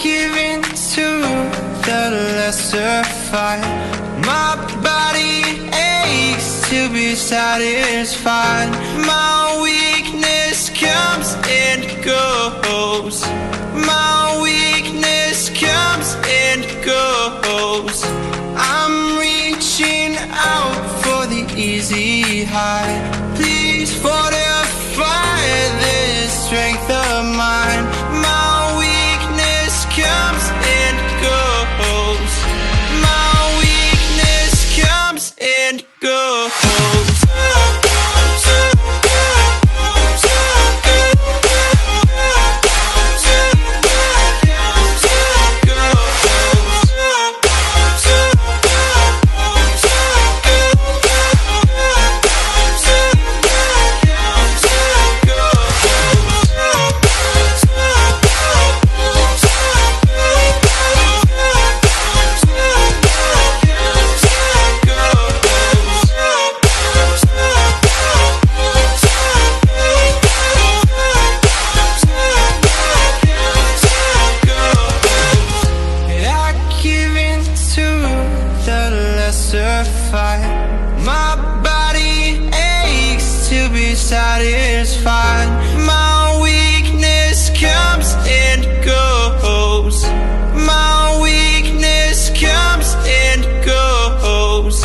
give in to the lesser fight. My body aches to be satisfied. My weakness comes and goes. My weakness comes and goes. I'm reaching out for the easy high. Please fortify this strength of mine. My weakness comes and goes. My weakness comes and goes. My body aches to be satisfied. My weakness comes and goes. My weakness comes and goes.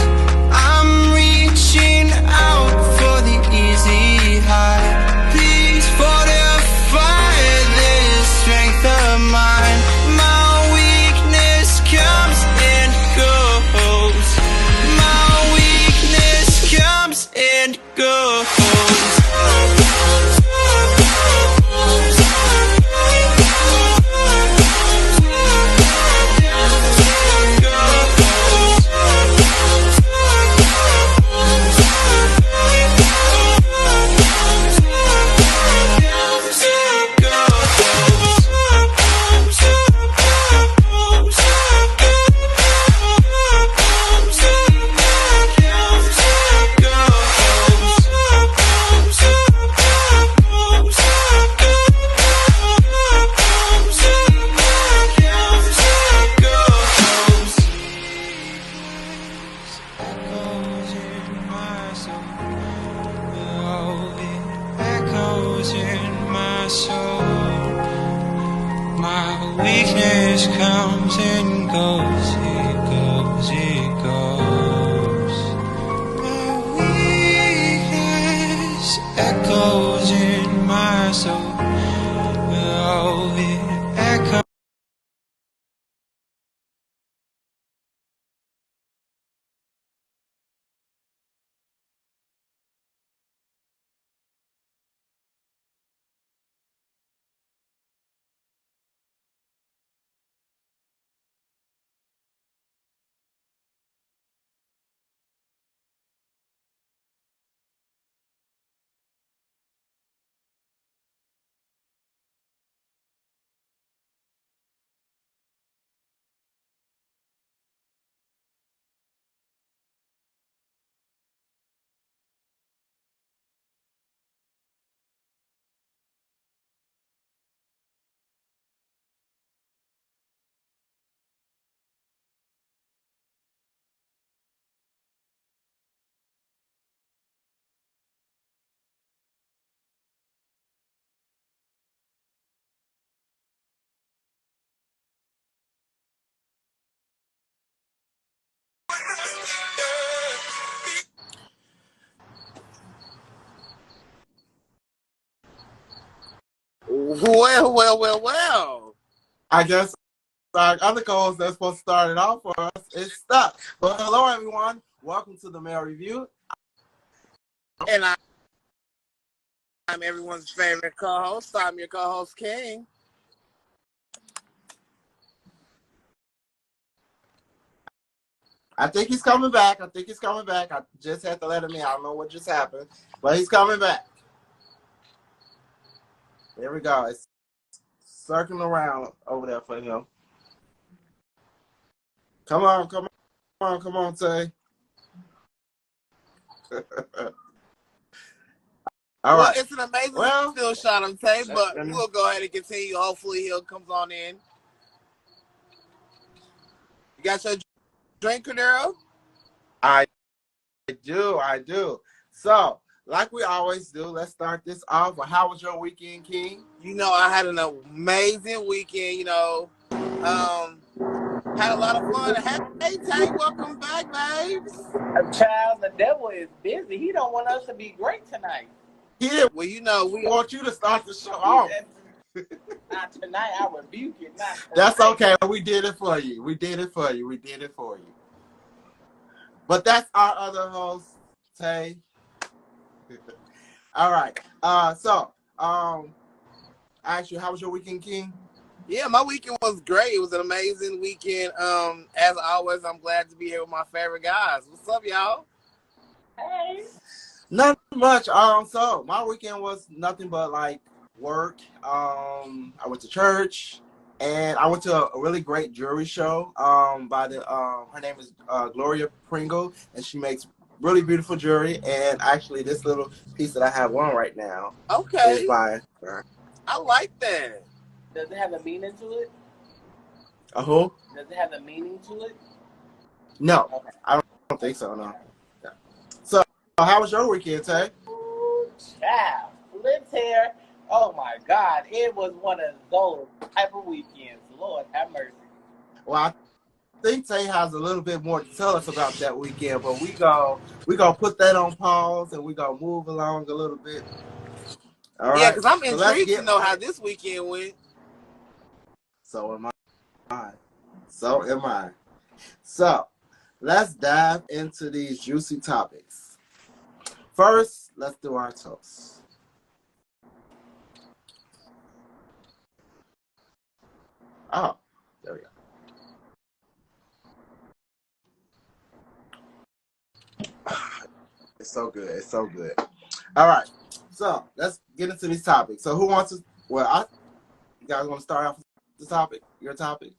I'm reaching out for the easy high. Please fortify this strength of mine. My weakness comes and goes. My weakness comes and goes. Weakness comes and goes, it goes, it goes. My weakness echoes in my soul. Oh, it echoes. Well. I guess our other co-host that's supposed to start it off for us is stuck. But hello, everyone. Welcome to the Male Review. And I'm everyone's favorite co-host. I'm your co-host, Kyng. I think he's coming back. I just had to let him in. I don't know what just happened, but he's coming back. There we go. It's circling around over there for him. Come on, Tae. All right. It's an amazing still shot of Tae, but we'll go ahead and continue. Hopefully he'll come on in. got your drink, Cordaro? I do. So, like we always do, let's start this off. Well, how was your weekend, King? You know, I had an amazing weekend. You know, had a lot of fun. Hey, Tay, welcome back, babes. Child, the devil is busy. He don't want us to be great tonight. He didn't Well, you know, we want you to start the show off. Not tonight. I rebuke it. Not tonight. That's okay. We did it for you. But that's our other host, Tay. All right. Actually, how was your weekend, King? Yeah, my weekend was great. It was an amazing weekend. As always, I'm glad to be here with my favorite guys. What's up, y'all? Hey. Not much. So my weekend was nothing but like work. I went to church, and I went to a really great jewelry show. By the her name is Gloria Pringle, and she makes really beautiful jewelry. And actually, this little piece that I have on right now, Okay, is by her. I like that. Does it have a meaning to it? Who? Does it have a meaning to it? No, Okay. I don't think so. No. Yeah. So, how was your weekend, Tay? Ooh, child. Lives here. Oh my God. It was one of those type of weekends. Lord have mercy. Well, I think Tay has a little bit more to tell us about that weekend, but we gonna put that on pause and we gonna move along a little bit. All right. Yeah, because I'm intrigued to know how this weekend went. So am I. So, let's dive into these juicy topics. First, let's do our toast. Oh, there we go. It's so good. All right. So, let's get into these topics. So, who wants to? Well, you guys want to start off with the topic? Your topic?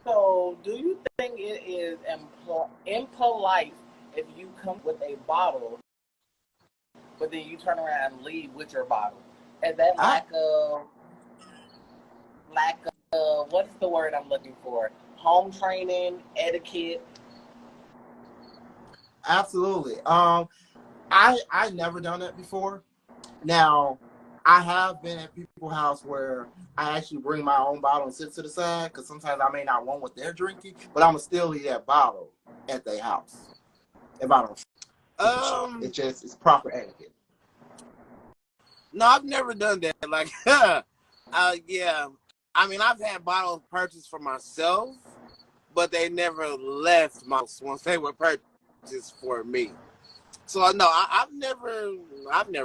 So, do you think it is impolite if you come with a bottle, but then you turn around and leave with your bottle? Is that lack of what's the word I'm looking for? Home training, etiquette? Absolutely. I never done that before. Now, I have been at people's house where I actually bring my own bottle and sit to the side because sometimes I may not want what they're drinking, but I'm gonna still leave that bottle at their house if I don't. It's proper etiquette. No, I've never done that. Like, yeah. I mean, I've had bottles purchased for myself, but they never left my house once they were purchased for me. So no, I've never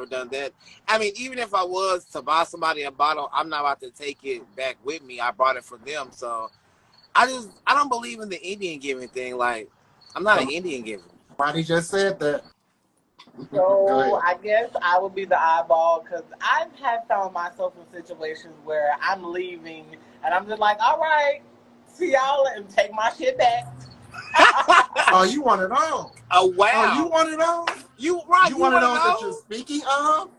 done that. I mean, even if I was to buy somebody a bottle, I'm not about to take it back with me. I bought it for them, so I don't believe in the Indian giving thing. Like, I'm not an Indian giver. Somebody just said that. So I guess I would be the eyeball because I have found myself in situations where I'm leaving and I'm just like, all right, see y'all and take my shit back. Oh, you want it all? Oh wow! Oh, you want it all? You want it all that you're speaking of?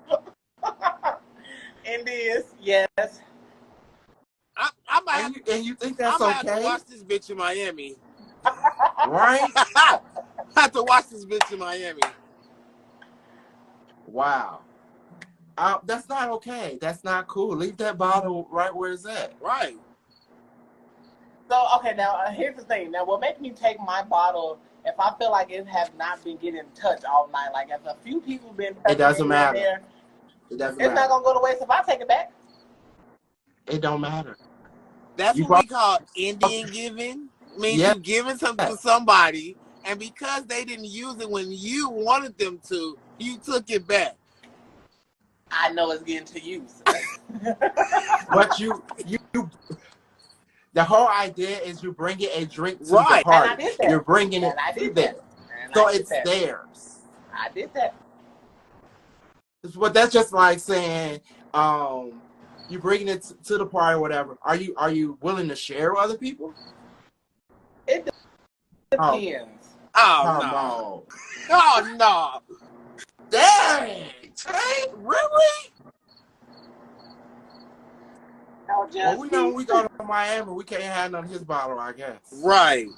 It is, yes. And you think that's okay? I'm gonna have to watch this bitch in Miami. Right? I have to watch this bitch in Miami. Wow. That's not okay. That's not cool. Leave that bottle right where it's at. Right. So, okay, now, here's the thing. Now, what makes me take my bottle if I feel like it has not been getting touched all night? Like, if a few people been touching it doesn't matter. There, it doesn't it's matter. not going to go to waste if I take it back. It don't matter. That's what we call Indian giving. Means you giving something to somebody, and because they didn't use it when you wanted them to, you took it back. I know it's getting to use. But you the whole idea is you bringing a drink to the party. And I did that. You're bringing it to them. So it's theirs. I did that. But that's just like saying, you bringing it to the party or whatever. Are you willing to share with other people? It depends. Oh, no. Oh, no. Dang. Tay, really? No, well, we know when we go to Miami, we can't have none of his bottle, I guess. Right.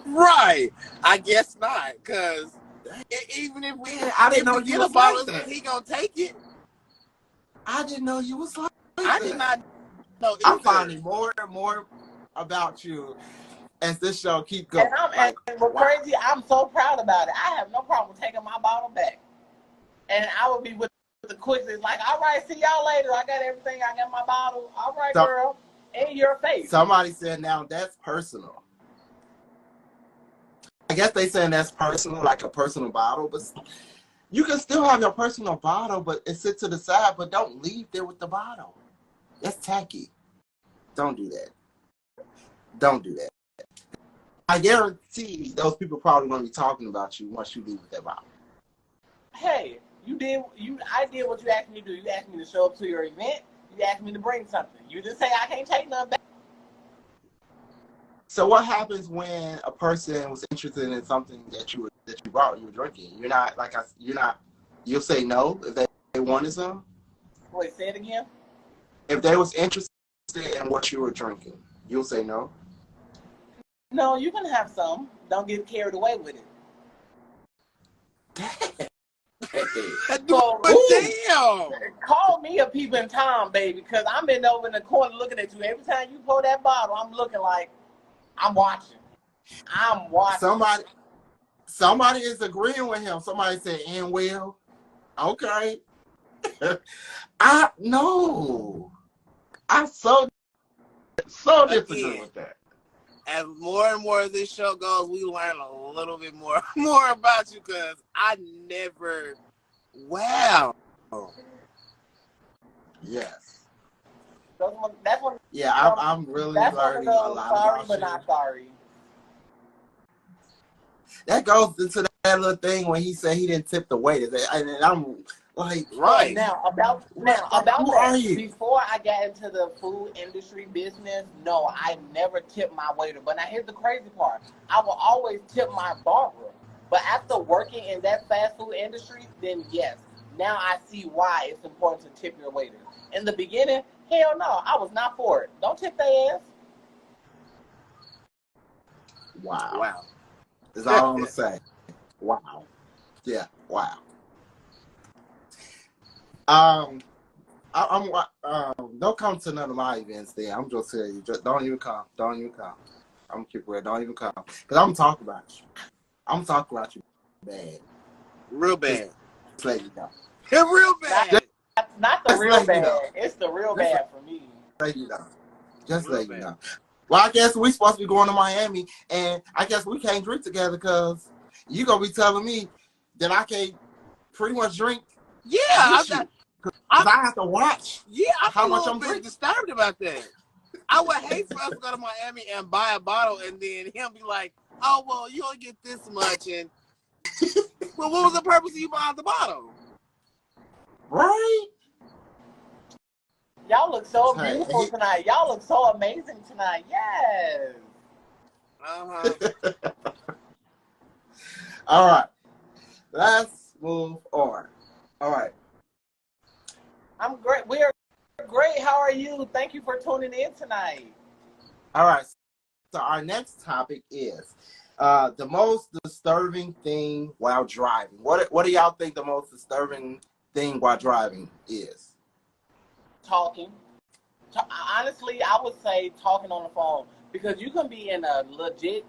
Right. I guess not, because even if we I didn't know get you a was bottle, like that. he gonna take it. I didn't know you was like I that. did not know I'm either. finding more and more about you as this show keep going. And crazy, I'm so proud about it. I have no problem taking my bottle back. And I would be with the quickest, like, all right, see y'all later. I got everything. I got my bottle. All right, girl. In your face. Somebody said now that's personal. I guess they saying that's personal, like a personal bottle, but you can still have your personal bottle, but it sits to the side, but don't leave there with the bottle. That's tacky. Don't do that. Don't do that. I guarantee those people probably going to be talking about you once you leave with that bottle. Hey, I did what you asked me to do. You asked me to show up to your event. You asked me to bring something. You just say I can't take nothing back. So what happens when a person was interested in something that you brought, you were drinking? You'll say no if they wanted some? Wait, say it again? If they was interested in what you were drinking, you'll say no? No, you can have some. Don't get carried away with it. So, damn. Call me a peeping Tom, baby, because I'm been over in the corner looking at you. Every time you pour that bottle, I'm looking like I'm watching. I'm watching. Somebody is agreeing with him. Somebody said, and well, okay. I so disagree with that. As more and more of this show goes, we learn a little bit more about you, because I never. Wow. Yes. That's one. Yeah, I'm really learning a lot sorry, about but you. not sorry. That goes into that little thing when he said he didn't tip the waiters, and I'm like, right now about who are you? Before I got into the food industry business, no, I never tipped my waiter. But now here's the crazy part: I will always tip my barber. But after working in that fast food industry, then yes, now I see why it's important to tip your waiter. In the beginning, hell no, I was not for it. Don't tip their ass. Wow. That's all I'm gonna say. Wow. Yeah. Wow. Don't come to none of my events. Then I'm just telling you, don't even come. Don't even come. I'm gonna keep it real. Don't even come, because I'm talking about you. I'm talking about you bad, real bad. Just let you know. Real bad. Not the real bad. It's the real bad for me. Let you know. Just let you know. Well, I guess we supposed to be going to Miami, and I guess we can't drink together because you gonna be telling me that I can't pretty much drink. Yeah, I have to watch. Yeah, how much I'm drinking. Disturbed about that. I would hate for us to go to Miami and buy a bottle, and then him be like, "Oh well, you only get this much," and well, what was the purpose of you buying the bottle? Right? Y'all look so beautiful tonight. Y'all look so amazing tonight. Yes. All right. Let's move on. All right. I'm great. We are great. How are you? Thank you for tuning in tonight. All right. So our next topic is the most disturbing thing while driving. What do y'all think the most disturbing thing while driving is? Talking. Honestly, I would say talking on the phone, because you can be in a legit,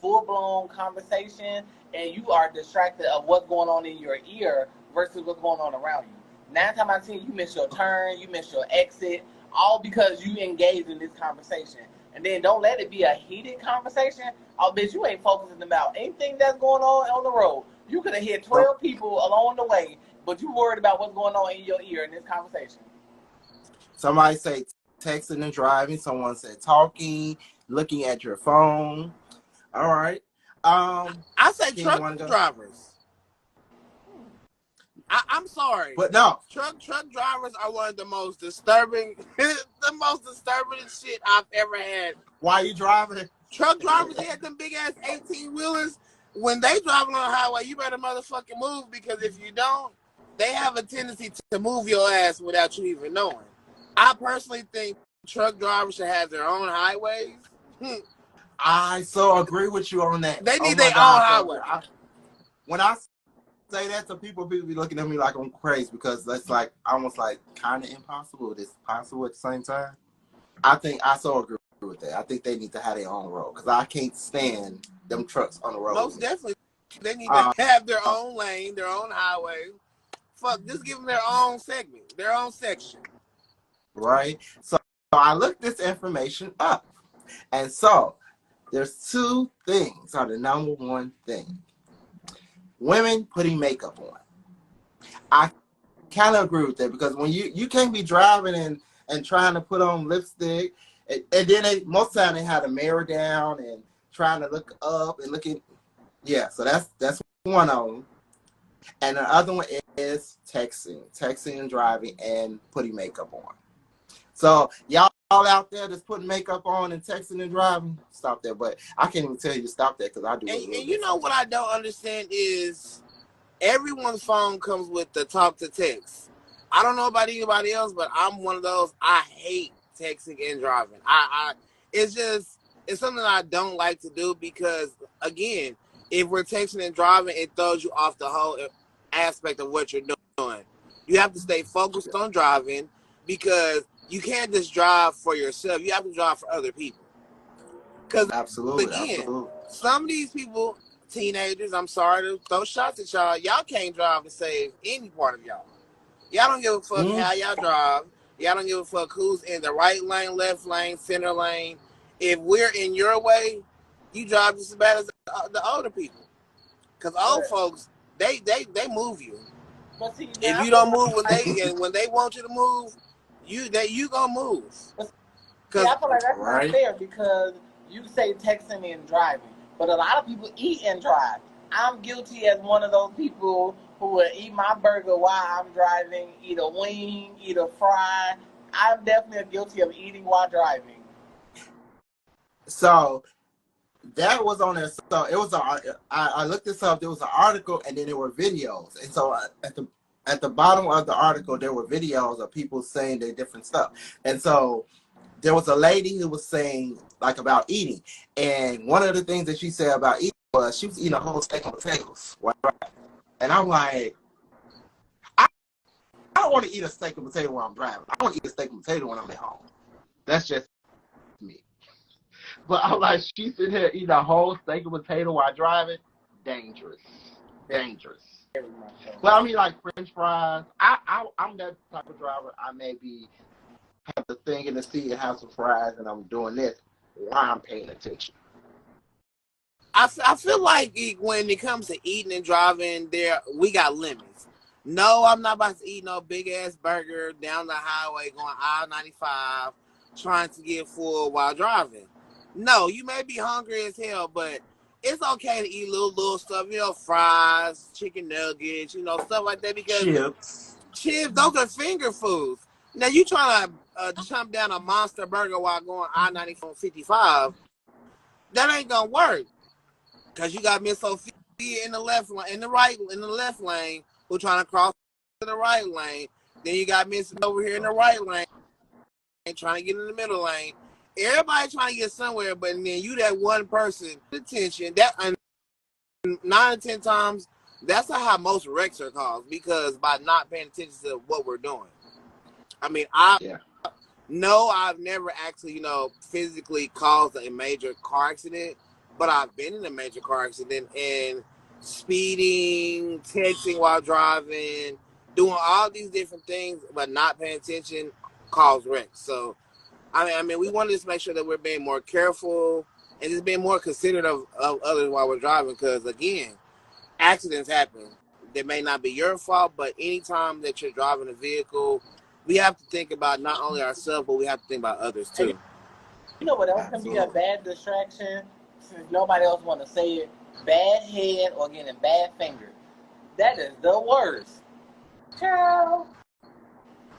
full-blown conversation and you are distracted of what's going on in your ear versus what's going on around you. 9 times out of 10, you miss your turn, you miss your exit, all because you engaged in this conversation. And then don't let it be a heated conversation. Oh, bitch, you ain't focusing about anything that's going on the road. You could have hit 12 people along the way, but you worried about what's going on in your ear in this conversation. Somebody say texting and driving. Someone said talking, looking at your phone. All right. I say truck drivers. I'm sorry, but no. Truck drivers are one of the most disturbing, shit I've ever had. Why are you driving? Truck drivers, they had them big ass 18-wheelers. When they driving on the highway, you better motherfucking move, because if you don't, they have a tendency to move your ass without you even knowing. I personally think truck drivers should have their own highways I so agree with you on that. They Oh need my their own God, highway. When I say that to people be looking at me like I'm crazy because that's like almost like kind of impossible. It's possible at the same time. I so agree with that. I think they need to have their own road because I can't stand them trucks on the road. Most definitely, they need to have their own lane, their own highway. Fuck, just give them their own segment, their own section. Right. So I looked this information up, and so there's two things are the number one thing: women putting makeup on. I kind of agree with that because when you can't be driving and trying to put on lipstick, and then most of the time they have the mirror down and trying to look up and looking. Yeah, so that's one of them, and the other one is texting and driving and putting makeup on. So y'all out there that's putting makeup on and texting and driving, stop that. But I can't even tell you to stop that because I do. And you know what I don't understand is everyone's phone comes with the talk to text. I don't know about anybody else, but I'm one of those. I hate texting and driving. It's something I don't like to do because again, if we're texting and driving, it throws you off the whole aspect of what you're doing. You have to stay focused on driving because you can't just drive for yourself. You have to drive for other people. Because again, some of these people, teenagers, I'm sorry to throw shots at y'all. Y'all can't drive to save any part of y'all. Y'all don't give a fuck how y'all drive. Y'all don't give a fuck who's in the right lane, left lane, center lane. If we're in your way, you drive just as bad as the older people. Because old folks, they move you. But see, if you don't move when they want you to move, you gonna move. Cause I feel like that's not fair because you say texting and driving, but a lot of people eat and drive. I'm guilty as one of those people who will eat my burger while I'm driving, eat a wing, eat a fry. I'm definitely guilty of eating while driving. So that was on there. So it was I looked this up. There was an article and then there were videos. And so at the bottom of the article, there were videos of people saying their different stuff. And so there was a lady who was saying like about eating. And one of the things that she said about eating was she was eating a whole steak of potatoes. Right? And I'm like, I don't want to eat a steak of potato while I'm driving. I want to eat a steak of potato when I'm at home. That's just me. But I'm like, she's sitting here eating a whole steak of potato while driving. Dangerous. Well, I mean, like French fries. I'm that type of driver. I maybe have the thing in the seat and have some fries, and I'm doing this while I'm paying attention. I feel like when it comes to eating and driving, we got limits. No, I'm not about to eat no big ass burger down the highway going I-95 trying to get full while driving. No, you may be hungry as hell, but it's okay to eat little stuff, fries, chicken nuggets, stuff like that because chips, those are finger foods. Now you trying to chomp down a monster burger while going I-95, that ain't gonna work. Cause you got Miss Sophia in the left lane, in the left lane, who trying to cross to the right lane. Then you got Miss over here in the right lane, trying to get in the middle lane. Everybody trying to get somewhere, but then you that one person attention. That 9 or 10 times, that's not how most wrecks are caused because by not paying attention to what we're doing. I mean, I've never actually, physically caused a major car accident. But I've been in a major car accident and speeding, texting while driving, doing all these different things, but not paying attention cause wrecks. So, I mean, we want to just make sure that we're being more careful and just being more considerate of others while we're driving. Because again, accidents happen. They may not be your fault, but anytime that you're driving a vehicle, we have to think about not only ourselves, but we have to think about others too. You know what else can be a bad distraction? Since nobody else want to say it, bad head or getting bad finger. That is the worst. Child,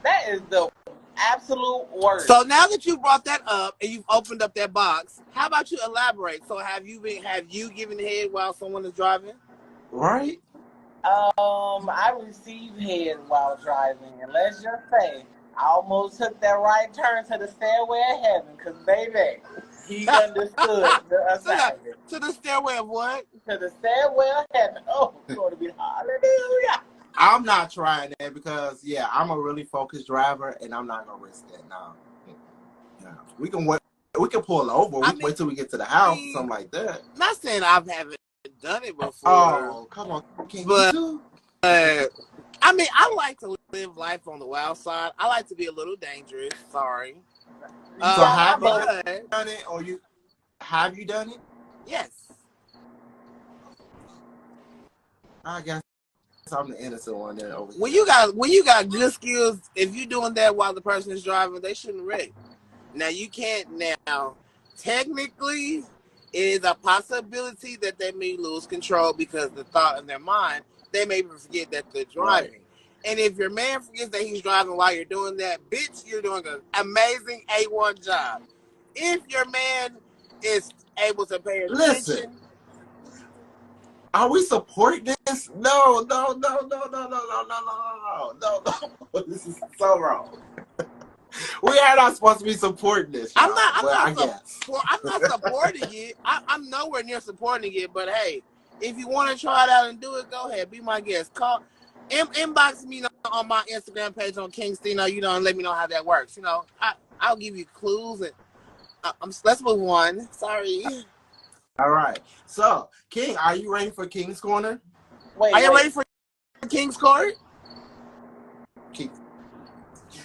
that is the absolute worst. So now that you brought that up and you've opened up that box, how about you elaborate? So have you given head while someone is driving? Right. I received head while driving, and let's just say I almost took that right turn to the stairway of heaven, cause baby, He understood the assignment. To the stairway of what? To the stairway of heaven. Oh, it's going to be hallelujah. I'm not trying that because, yeah, I'm a really focused driver, and I'm not going to risk that. No. We can wait. We can pull over. We can wait till we get to the house or something like that. Not saying I haven't done it before. Oh, come on. But, I mean, I like to live life on the wild side. I like to be a little dangerous. Sorry. So have you done it, or have you done it? Yes. I guess I'm the innocent one there. Over when you got good skills, if you're doing that while the person is driving, they shouldn't wreck. Now you can't. Now, technically, it is a possibility that they may lose control because the thought in their mind, they may forget that they're driving. Right. And if your man forgets that he's driving while you're doing that, bitch, you're doing an amazing A1 job. If your man is able to pay attention. Listen, are we supporting this? No. This is so wrong. We are not supposed to be supporting this. I'm not supporting it. I'm nowhere near supporting it. But hey, if you want to try it out and do it, go ahead. Be my guest. Call, inbox me on my Instagram page on Kyng Tae, and let me know how that works. I'll give you clues and let's move on. Sorry. All right. So, King, are you ready for King's Corner? Are you ready for King's Court?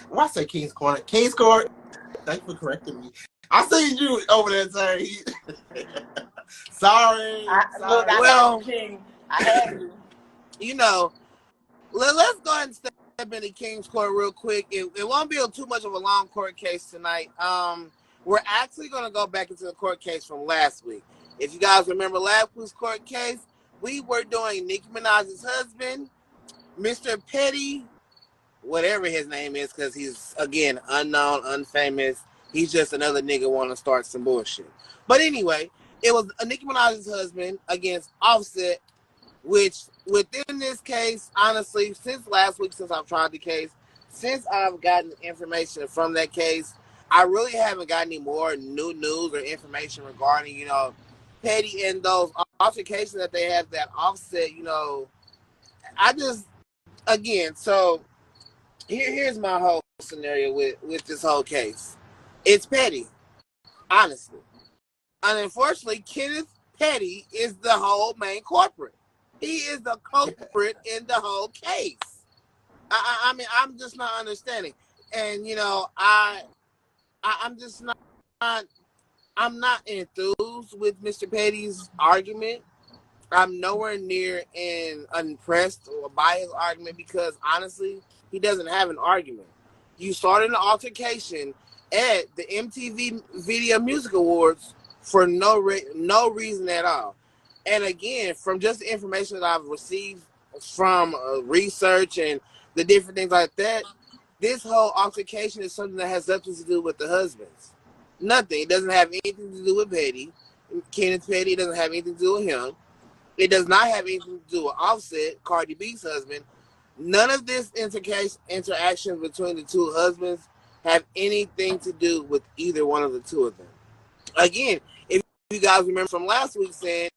Why say King's Corner? King's Court. Thank you for correcting me. I see you over there, Terry. Sorry. King. I had you. Let's go ahead and step into King's Court real quick. It won't be too much of a long court case tonight. We're actually going to go back into the court case from last week. If you guys remember last week's court case, we were doing Nicki Minaj's husband, Mr. Petty, whatever his name is, because he's, again, unknown, unfamous. He's just another nigga want to start some bullshit. But anyway, it was Nicki Minaj's husband against Offset, which within this case, honestly, since last week, since I've tried the case, since I've gotten information from that case, I really haven't got any more new news or information regarding, Petty and those altercations that they have that Offset, so here's my whole scenario with this whole case. It's Petty, honestly. And unfortunately, Kenneth Petty is the whole main culprit. He is the culprit in the whole case. I mean, I'm just not understanding. And, I'm just not, I'm not enthused with Mr. Petty's argument. I'm nowhere near impressed by his argument because, honestly, he doesn't have an argument. You started an altercation at the MTV Video Music Awards for no reason at all. And again, from just the information that I've received from research and the different things like that, this whole altercation is something that has nothing to do with the husbands. Nothing. It doesn't have anything to do with Petty. Kenneth Petty. It doesn't have anything to do with him. It does not have anything to do with Offset, Cardi B's husband. None of this interaction between the two husbands have anything to do with either one of the two of them. Again, if you guys remember from last week saying,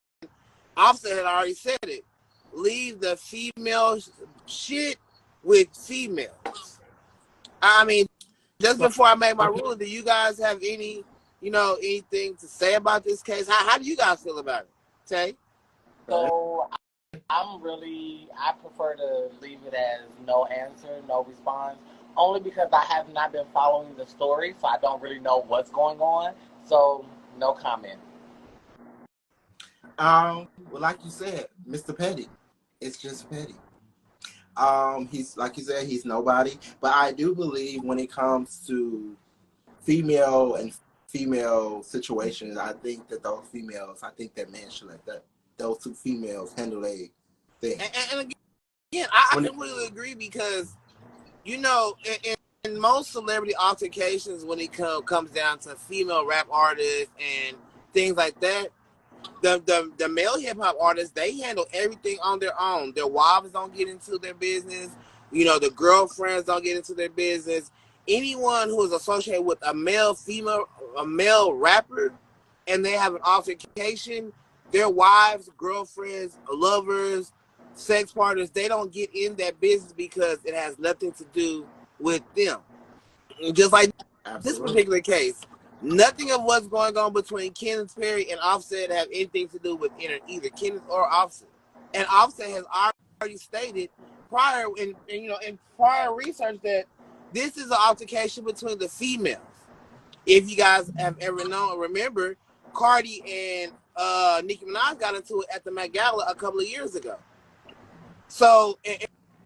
Offset had already said it. Leave the female shit with females. I mean, just before I make my ruling, do you guys have any, anything to say about this case? How do you guys feel about it? Tay? So, I prefer to leave it as no answer, no response, only because I have not been following the story, so I don't really know what's going on. So, no comment. Well, like you said, Mr. Petty. It's just Petty. He's, like you said, he's nobody. But I do believe when it comes to female and female situations, I think that that man should let those two females handle a thing. And again, I completely agree because, in most celebrity altercations, when it comes down to female rap artists and things like that, the male hip hop artists, they handle everything on their own. Their wives don't get into their business. The girlfriends don't get into their business. Anyone who is associated with a male rapper, and they have an altercation, their wives, girlfriends, lovers, sex partners, they don't get in that business because it has nothing to do with them. Just like this particular case, nothing of what's going on between Kenneth Perry and Offset have anything to do with either Kenneth or Offset. And Offset has already stated prior in prior research that this is an altercation between the females. If you guys have ever known or remember, Cardi and Nicki Minaj got into it at the Met Gala a couple of years ago. So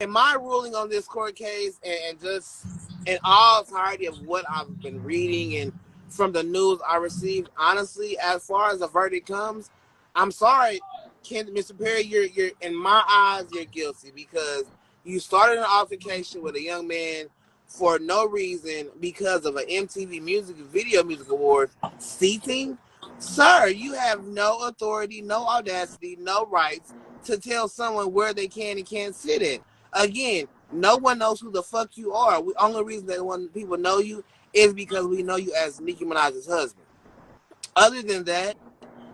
in my ruling on this court case and just in all entirety of what I've been reading and from the news I received, honestly, as far as the verdict comes, I'm sorry, Mr. Perry, you're in my eyes, you're guilty because you started an altercation with a young man for no reason because of an MTV Music Awards seating. Sir, you have no authority, no audacity, no rights to tell someone where they can and can't sit in. Again, no one knows who the fuck you are. The only reason that when people know you is because we know you as Nicki Minaj's husband. Other than that,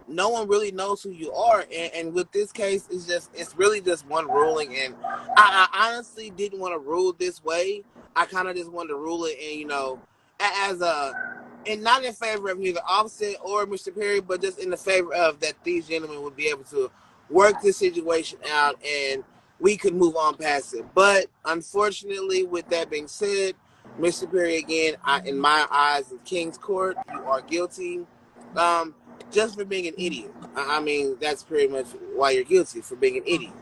no one really knows who you are. And with this case, it's really just one ruling. And I honestly didn't want to rule this way. I kind of just wanted to rule it and not in favor of neither Offset or Mr. Perry, but just in the favor of that these gentlemen would be able to work this situation out and we could move on past it. But unfortunately, with that being said, Mr. Perry, again, in my eyes of King's Court, you are guilty just for being an idiot. I mean, that's pretty much why you're guilty, for being an idiot.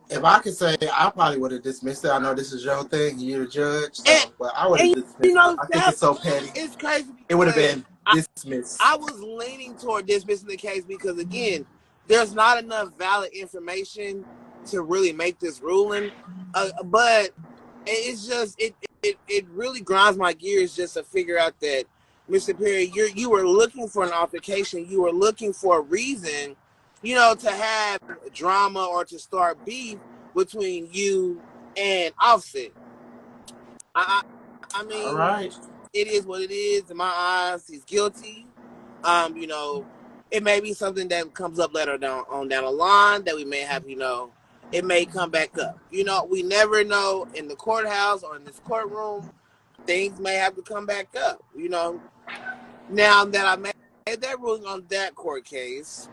If I could say, I probably would have dismissed it. I know this is your thing, you're the judge, but I would have dismissed it. I think it's so petty. It's crazy. It would have been dismissed. I was leaning toward dismissing the case because, again, there's not enough valid information to really make this ruling. But it's just, it really grinds my gears just to figure out that, Mr. Perry, you were looking for an altercation. You were looking for a reason, to have drama or to start beef between you and Offset. I mean, all right. It is what it is. In my eyes, he's guilty. It may be something that comes up later down the line that we may have, it may come back up. We never know in the courthouse or in this courtroom, things may have to come back up, Now that I made that ruling on that court case,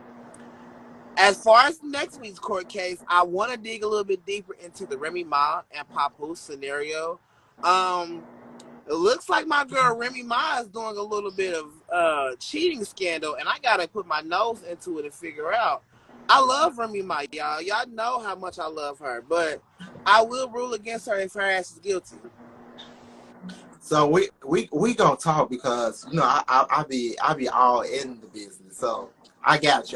as far as next week's court case, I want to dig a little bit deeper into the Remy Ma and Papoose scenario. It looks like my girl Remy Ma is doing a little bit of cheating scandal, and I gotta put my nose into it and figure out. I love Remy Ma, y'all. Y'all know how much I love her, but I will rule against her if her ass is guilty. So we gonna talk because I be all in the business. So I got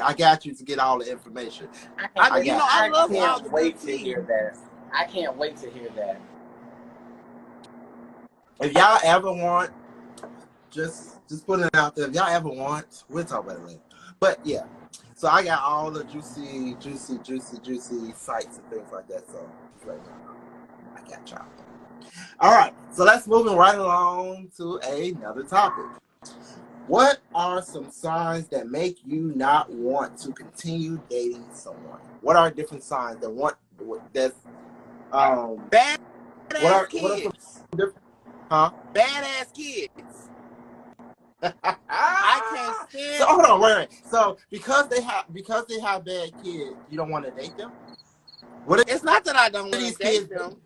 you to get all the information. I can't wait to hear that. I can't wait to hear that. If y'all ever want, just put it out there. If y'all ever want, we'll talk about it later. But yeah, so I got all the juicy sites and things like that. So I got y'all. All right, so let's move right along to another topic. What are some signs that make you not want to continue dating someone? What are different signs that that's badass kids? Badass kids. I can't stand. So hold on, wait. So because they have bad kids, you don't want to date them? It's not that I don't want to date them.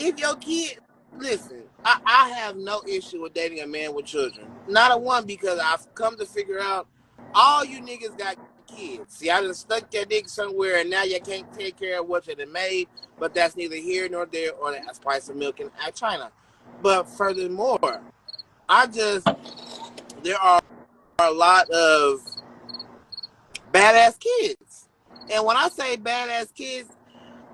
If your kid, listen, I have no issue with dating a man with children. Not a one, because I've come to figure out all you niggas got kids. See, I just stuck your dick somewhere and now you can't take care of what you done made, but that's neither here nor there, or that's price of milk in China. But furthermore, there are a lot of badass kids. And when I say badass kids,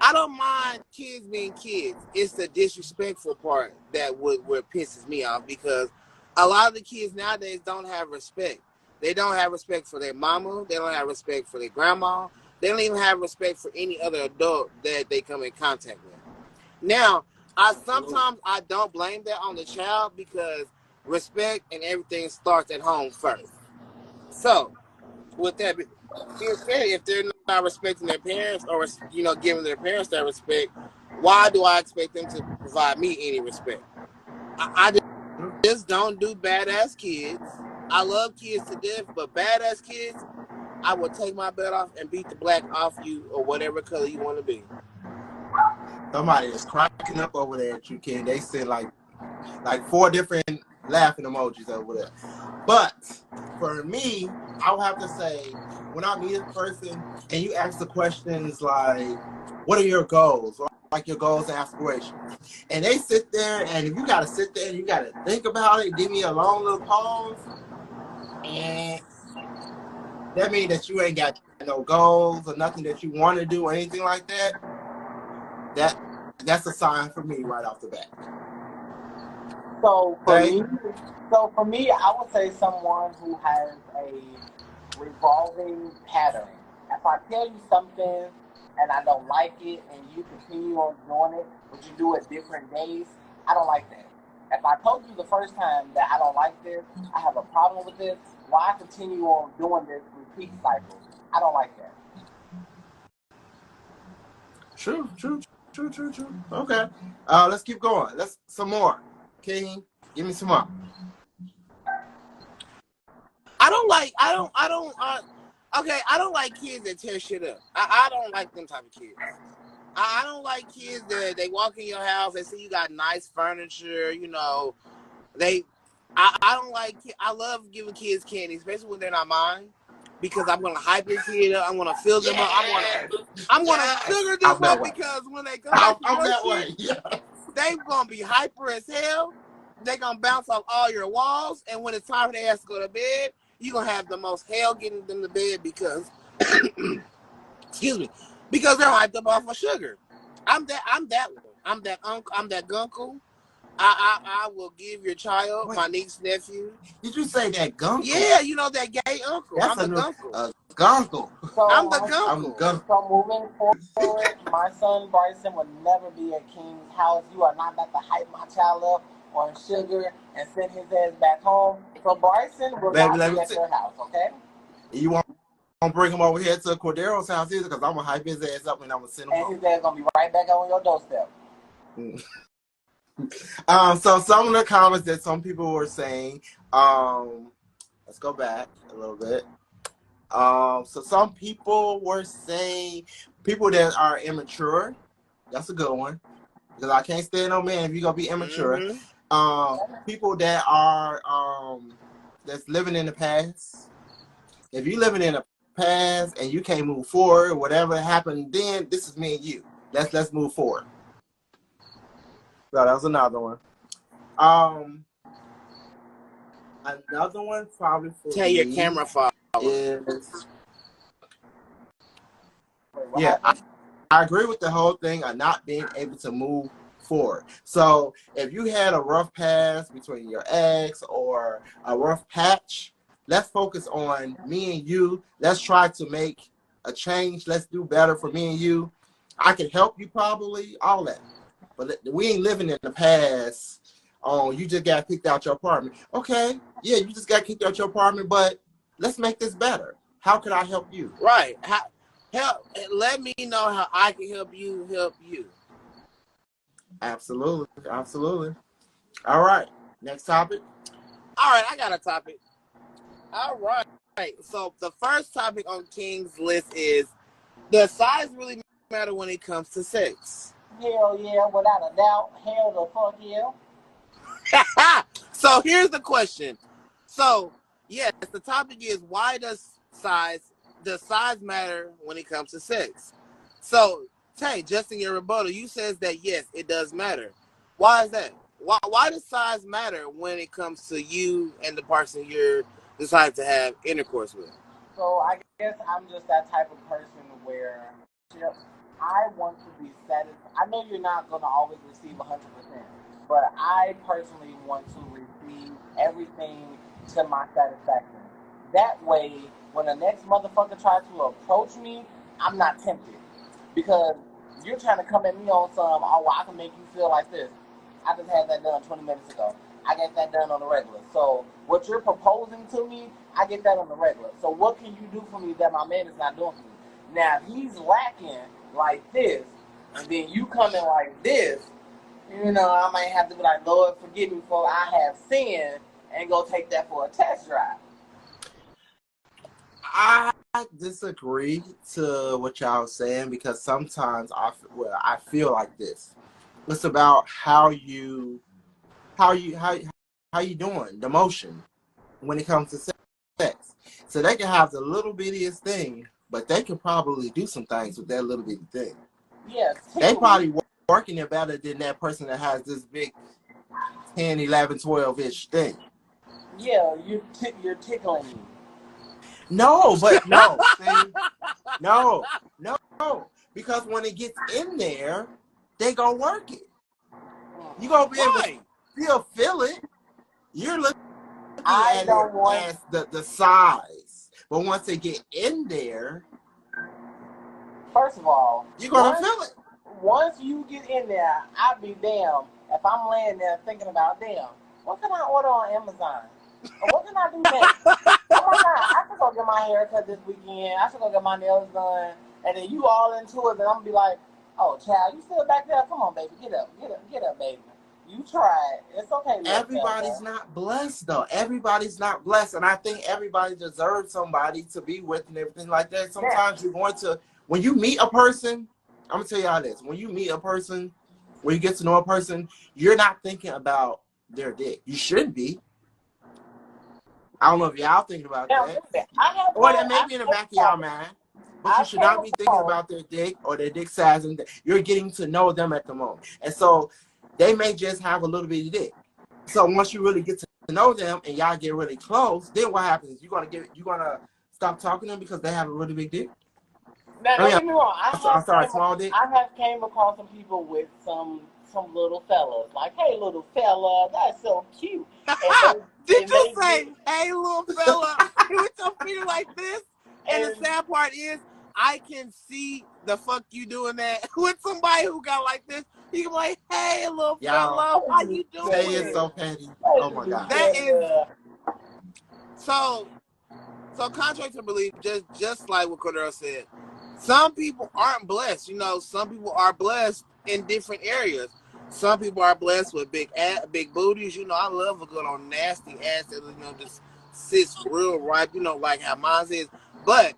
I don't mind kids being kids. It's the disrespectful part that what pisses me off, because a lot of the kids nowadays don't have respect. They don't have respect for their mama. They don't have respect for their grandma. They don't even have respect for any other adult that they come in contact with. Now, sometimes I don't blame that on the child, because respect and everything starts at home first. So, with that being said, if they're not respecting their parents or giving their parents that respect, why do I expect them to provide me any respect? I just don't do badass kids. I love kids to death, but badass kids, I will take my belt off and beat the black off you or whatever color you want to be. Somebody is cracking up over there at you, King. They said like 4 different laughing emojis over there. But for me, I would have to say, when I meet a person and you ask the questions like, what are your goals? Or like your goals and aspirations. And they sit there, and if you got to sit there and you got to think about it, give me a long little pause, and that means that you ain't got no goals or nothing that you want to do or anything like that. That's a sign for me right off the bat. So for me, I would say someone who has a revolving pattern. If I tell you something and I don't like it, and you continue on doing it, but you do it different days, I don't like that. If I told you the first time that I don't like this, I have a problem with this, why continue on doing this repeat cycle? I don't like that. True. Okay. Let's keep going. Let's some more. King, give me some more. I don't like kids that tear shit up. I don't like them type of kids. I don't like kids that they walk in your house, they see you got nice furniture, I don't like, I love giving kids candy, especially when they're not mine, because I'm going to hype this kid up, I'm going to fill them up, I'm going to sugar them up, because when they come back to your shit, they going to be hyper as hell, they going to bounce off all your walls, and when it's time for their ass to go to bed, you're going to have the most hell getting them to bed because, excuse me, because they're hyped up off of sugar. I'm that one. I'm that gunkle. I will give your child, my niece, nephew. Did you say that gunkle? Yeah, that gay uncle. That's I'm the gunkle. Gunkle. So I'm the gunkle. So moving forward, my son Bryson would never be at King's house. You are not about to hype my child up on sugar and send his ass back home. So Bryson will not be at your house, okay? You won't bring him over here to Cordaro's house either, because I'm going to hype his ass up and I'm going to send him home. And his ass going to be right back on your doorstep. So some of the comments that some people were saying, let's go back a little bit. So some people were saying people that are immature. That's a good one, because I can't stand no man if you're going to be immature. Mm-hmm. People that are that's living in the past. If you're living in the past and you can't move forward, whatever happened then, this is me and you. Let's move forward. So that was another one. Another one probably for Tell your camera follow is, yeah, I agree with the whole thing of not being able to move forward. So if you had a rough past between your ex or a rough patch, let's focus on me and you. Let's try to make a change. Let's do better for me and you. I can help you probably, all that. But we ain't living in the past. Oh, you just got kicked out your apartment. Okay, yeah, you just got kicked out your apartment, but let's make this better. How can I help you? Right. Let me know how I can help you. Absolutely. All right, next topic. All right, I got a topic. All right. So the first topic on King's list is, does size really matter when it comes to sex? Hell yeah, without a doubt. Hell the fuck yeah. So here's the question. So yes, the topic is, why does size matter when it comes to sex? So Tay, just in your rebuttal, you says that yes, it does matter. Why is that? Why does size matter when it comes to you and the person you're deciding to have intercourse with? So I guess I'm just that type of person where I want to be satisfied. I know you're not going to always receive 100%, but I personally want to receive everything to my satisfaction. That way, when the next motherfucker tries to approach me, I'm not tempted. Because you're trying to come at me on some, oh, well, I can make you feel like this. I just had that done 20 minutes ago. I get that done on the regular. So what you're proposing to me, I get that on the regular. So what can you do for me that my man is not doing for me? Now, if he's lacking like this, and then you come in like this, you know, I might have to be like, Lord, forgive me for I have sinned, and go take that for a test drive. I disagree to what y'all saying because sometimes I feel like this. It's about how you doing, the motion when it comes to sex. So they can have the little bittiest thing, but they can probably do some things with that little bitty thing. Yes. They probably working it better than that person that has this big 10, 11, 12-ish thing. Yeah, you're tickling me. No, but no. See? No. Because when it gets in there, they gonna work it. You gonna be able to still feel it. You're looking at it as the size. But once they get in there, first of all, you're gonna feel it. Once you get in there, I'd be damned if I'm laying there thinking about, damn, what can I order on Amazon? Or what can I do next? Oh my God, I should go get my hair cut this weekend. I should go get my nails done. And then you all into it, and I'm gonna be like, oh, child, you still back there? Come on, baby, get up, baby. You tried. It's okay. Everybody's not blessed, though. Everybody's not blessed. And I think everybody deserves somebody to be with and everything like that. Sometimes you're going to, when you meet a person, I'm going to tell y'all this. When you meet a person, when you get to know a person, you're not thinking about their dick. You shouldn't be. I don't know if y'all thinking about that. Or that may be in the back of y'all mind. But you should not be thinking about their dick or their dick size. And you're getting to know them at the moment. And so they may just have a little bitty dick. So once you really get to know them and y'all get really close, then what happens? You're gonna stop talking to them because they have a really big dick? Now, don't get me wrong. Small dick. I have came across some people with some little fellas. Like, hey, little fella, that's so cute. Did you say, hey, little fella, with your feet like this? And the sad part is, I can see the fuck you doing that with somebody who got like this. You can be like, hey, little fella, how you doing? Say it's so petty. Oh my God. That is so contrary to belief, just like what Cordaro said, some people aren't blessed. You know, some people are blessed in different areas. Some people are blessed with big booties. You know, I love a good on nasty ass that, you know, just sits real ripe, you know, like how mine is. But,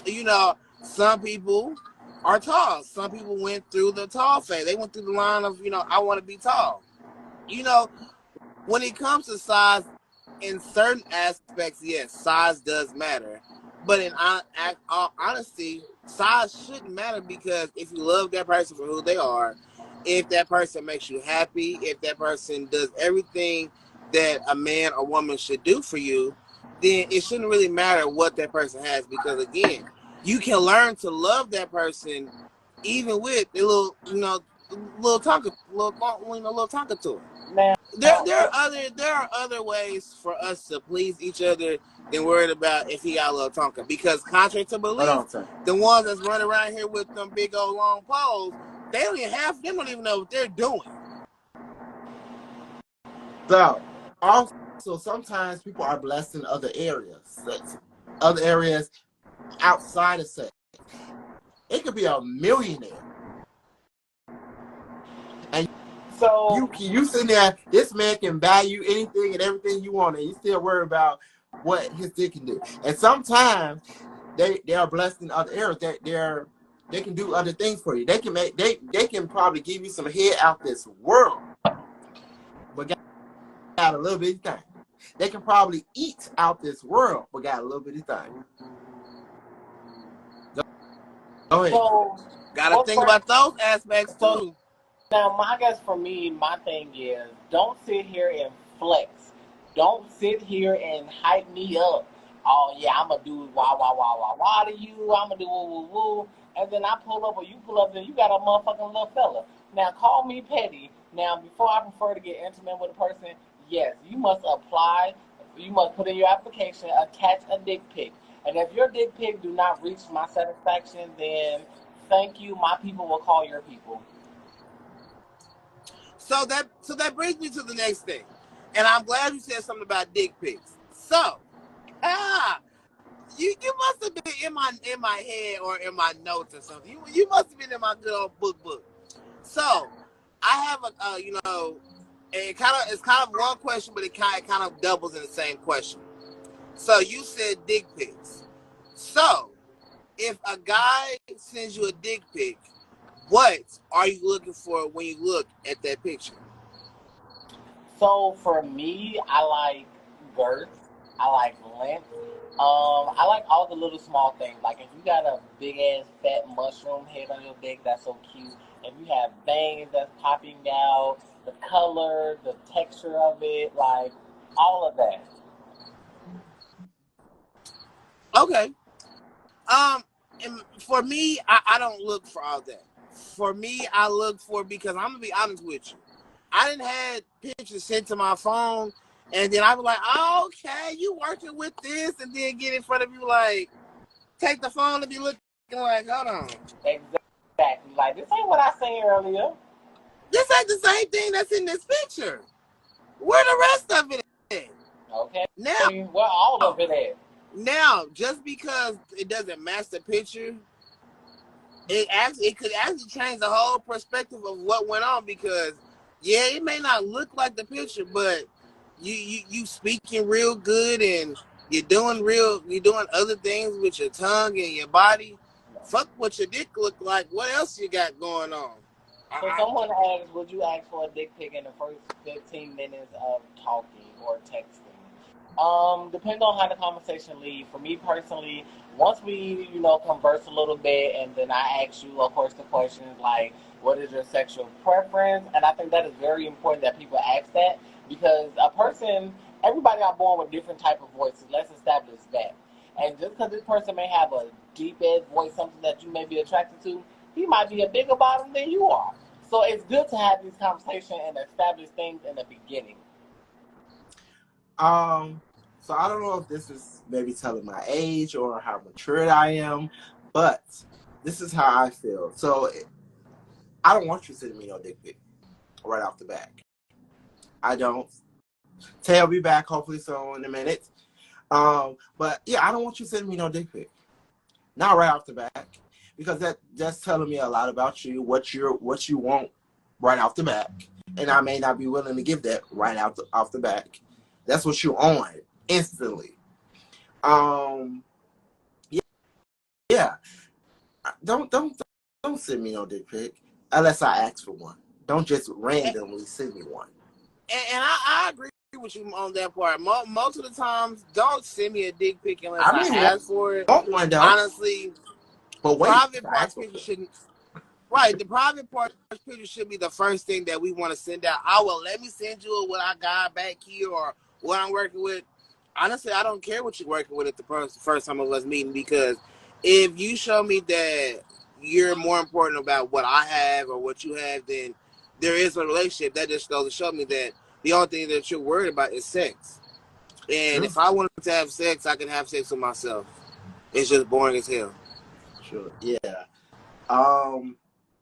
you know, some people are tall. Some people went through the tall phase. They went through the line of, you know, I want to be tall. You know, when it comes to size, in certain aspects, yes, size does matter. But in all honesty, size shouldn't matter, because if you love that person for who they are, if that person makes you happy, if that person does everything that a man or woman should do for you, then it shouldn't really matter what that person has, because again, you can learn to love that person even with a little, you know, little talking to her. Man, There are other ways for us to please each other than worried about if he got a little tonka. Because contrary to belief, the ones that's running around here with them big old long poles, they don't even know what they're doing. So also sometimes people are blessed in other areas. Outside of sex. It could be a millionaire. And so you sitting there, this man can buy you anything and everything you want, and you still worry about what his dick can do. And sometimes they are blessed in other areas. They can do other things for you. They can probably give you some head out this world, but got a little bitty thing. They can probably eat out this world, but got a little bitty thing. Go ahead. So, gotta think about those aspects too. Now, I guess for me, my thing is, don't sit here and flex. Don't sit here and hype me up. Oh yeah, I'm gonna do wah wah wah wah wah to you. I'm gonna do woo woo woo, and then I pull up or you pull up, then you got a motherfucking little fella. Now call me petty. Now before I prefer to get intimate with a person, yes, you must apply. You must put in your application, attach a dick pic. And if your dick pic do not reach my satisfaction, then thank you. My people will call your people. So that brings me to the next thing. And I'm glad you said something about dick pics. So, you must have been in my head or in my notes or something. You must have been in my good old book. So, I have it's kind of one question, but it kind of doubles in the same question. So you said dick pics. So, if a guy sends you a dick pic, what are you looking for when you look at that picture? So for me, I like girth. I like length. I like all the little small things. Like if you got a big ass fat mushroom head on your dick, that's so cute. If you have veins that's popping out, the color, the texture of it, like all of that. Okay. And for me, I don't look for all that. For me, I look for, because I'm gonna be honest with you, I didn't have pictures sent to my phone, and then I was like, oh, okay, you working with this, and then get in front of you like, take the phone and be looking like, hold on. Exactly. Like, this ain't what I seen earlier. This ain't the same thing that's in this picture. Where the rest of it at? Okay. Now, where all of it at? Now, just because it doesn't match the picture, it could actually change the whole perspective of what went on, because yeah, it may not look like the picture, but you speaking real good, and you're doing other things with your tongue and your body. Fuck what your dick look like. What else you got going on? So someone asked, would you ask for a dick pic in the first 15 minutes of talking or texting? Depends on how the conversation leads. For me personally, once we, converse a little bit, and then I ask you, of course, the questions like, what is your sexual preference? And I think that is very important that people ask that, because everybody are born with different type of voices. Let's establish that. And just because this person may have a deep-ass voice, something that you may be attracted to, he might be a bigger bottom than you are. So it's good to have these conversations and establish things in the beginning. So I don't know if this is maybe telling my age or how mature I am, but this is how I feel. So I don't want you sending me no dick pic right off the bat. I don't. Tay will be back hopefully soon in a minute. But yeah, I don't want you sending me no dick pic. Not right off the bat, because that's telling me a lot about you, what you want right off the bat, and I may not be willing to give that right off the bat. That's what you on instantly. Yeah. Don't send me no dick pic unless I ask for one. Don't just randomly send me one. And I agree with you on that part. Most of the times, don't send me a dick pic unless I ask for it. One, honestly, but wait, private parts picture shouldn't. Right, the private parts picture should be the first thing that we want to send out. Let me send you what I got back here or what I'm working with. Honestly, I don't care what you're working with at the first time of us meeting, because if you show me that you're more important about what I have or what you have, then there is a relationship. That just goes to show me that the only thing that you're worried about is sex. And if I wanted to have sex, I can have sex with myself. It's just boring as hell. Sure. Yeah.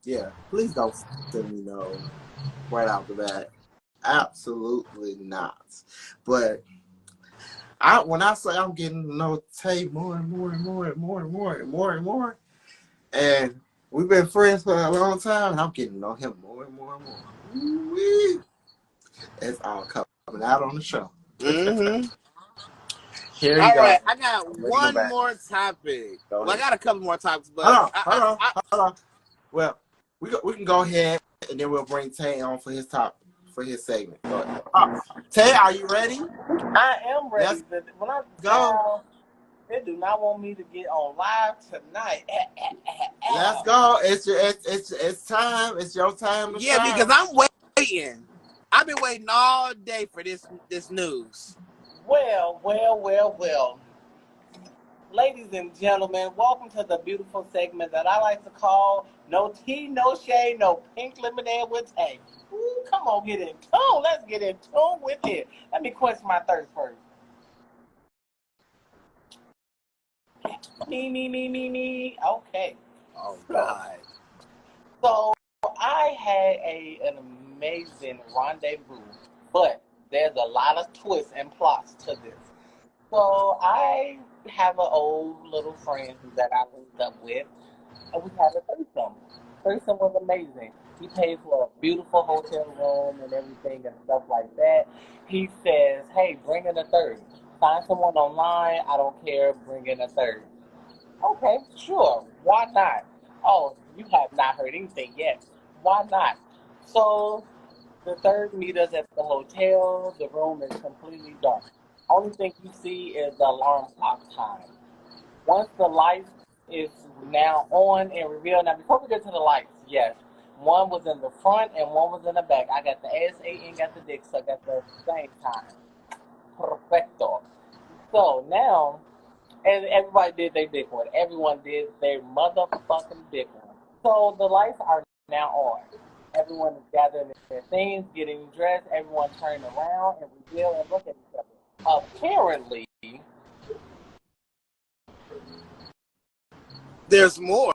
Yeah. Please don't send me no right out the bat. Absolutely not. But when I say I'm getting to know Tay more and more, and we've been friends for a long time, and I'm getting to know him more and more. Woo-wee. It's all coming out on the show. Mm-hmm. Here you all go. Right, I got one more topic. Well, I got a couple more topics, but hold on. Well, we can go ahead, and then we'll bring Tay on for his segment. Tay, are you ready? I am ready. But when I go, they do not want me to get on live tonight. Let's go. It's time. It's your time. Because I'm waiting. I've been waiting all day for this news. Well. Ladies and gentlemen, welcome to the beautiful segment that I like to call No Tea, No Shade, No Pink Lemonade with Tay. Ooh, come on, get in tune. Let's get in tune with it. Let me quench my thirst first. Me. Okay. Oh, God. So I had an amazing rendezvous, but there's a lot of twists and plots to this. So I have an old little friend that I linked up with, and we had a threesome. Threesome was amazing. He paid for a beautiful hotel room and everything and stuff like that. He says, hey, bring in a third. Find someone online. I don't care. Bring in a third. Okay, sure. Why not? Oh, you have not heard anything yet. Why not? So the third meet us at the hotel. The room is completely dark. Only thing you see is the alarm clock time. Once the lights is now on and revealed. Now, before we get to the lights, yes, one was in the front and one was in the back. I got the ass ate and got the dick sucked at the same time. Perfecto. So now, and everybody did their dick one. Everyone did their motherfucking dick one. So the lights are now on. Everyone is gathering their things, getting dressed. Everyone turning around and reveal and look at each other. Apparently, There's more.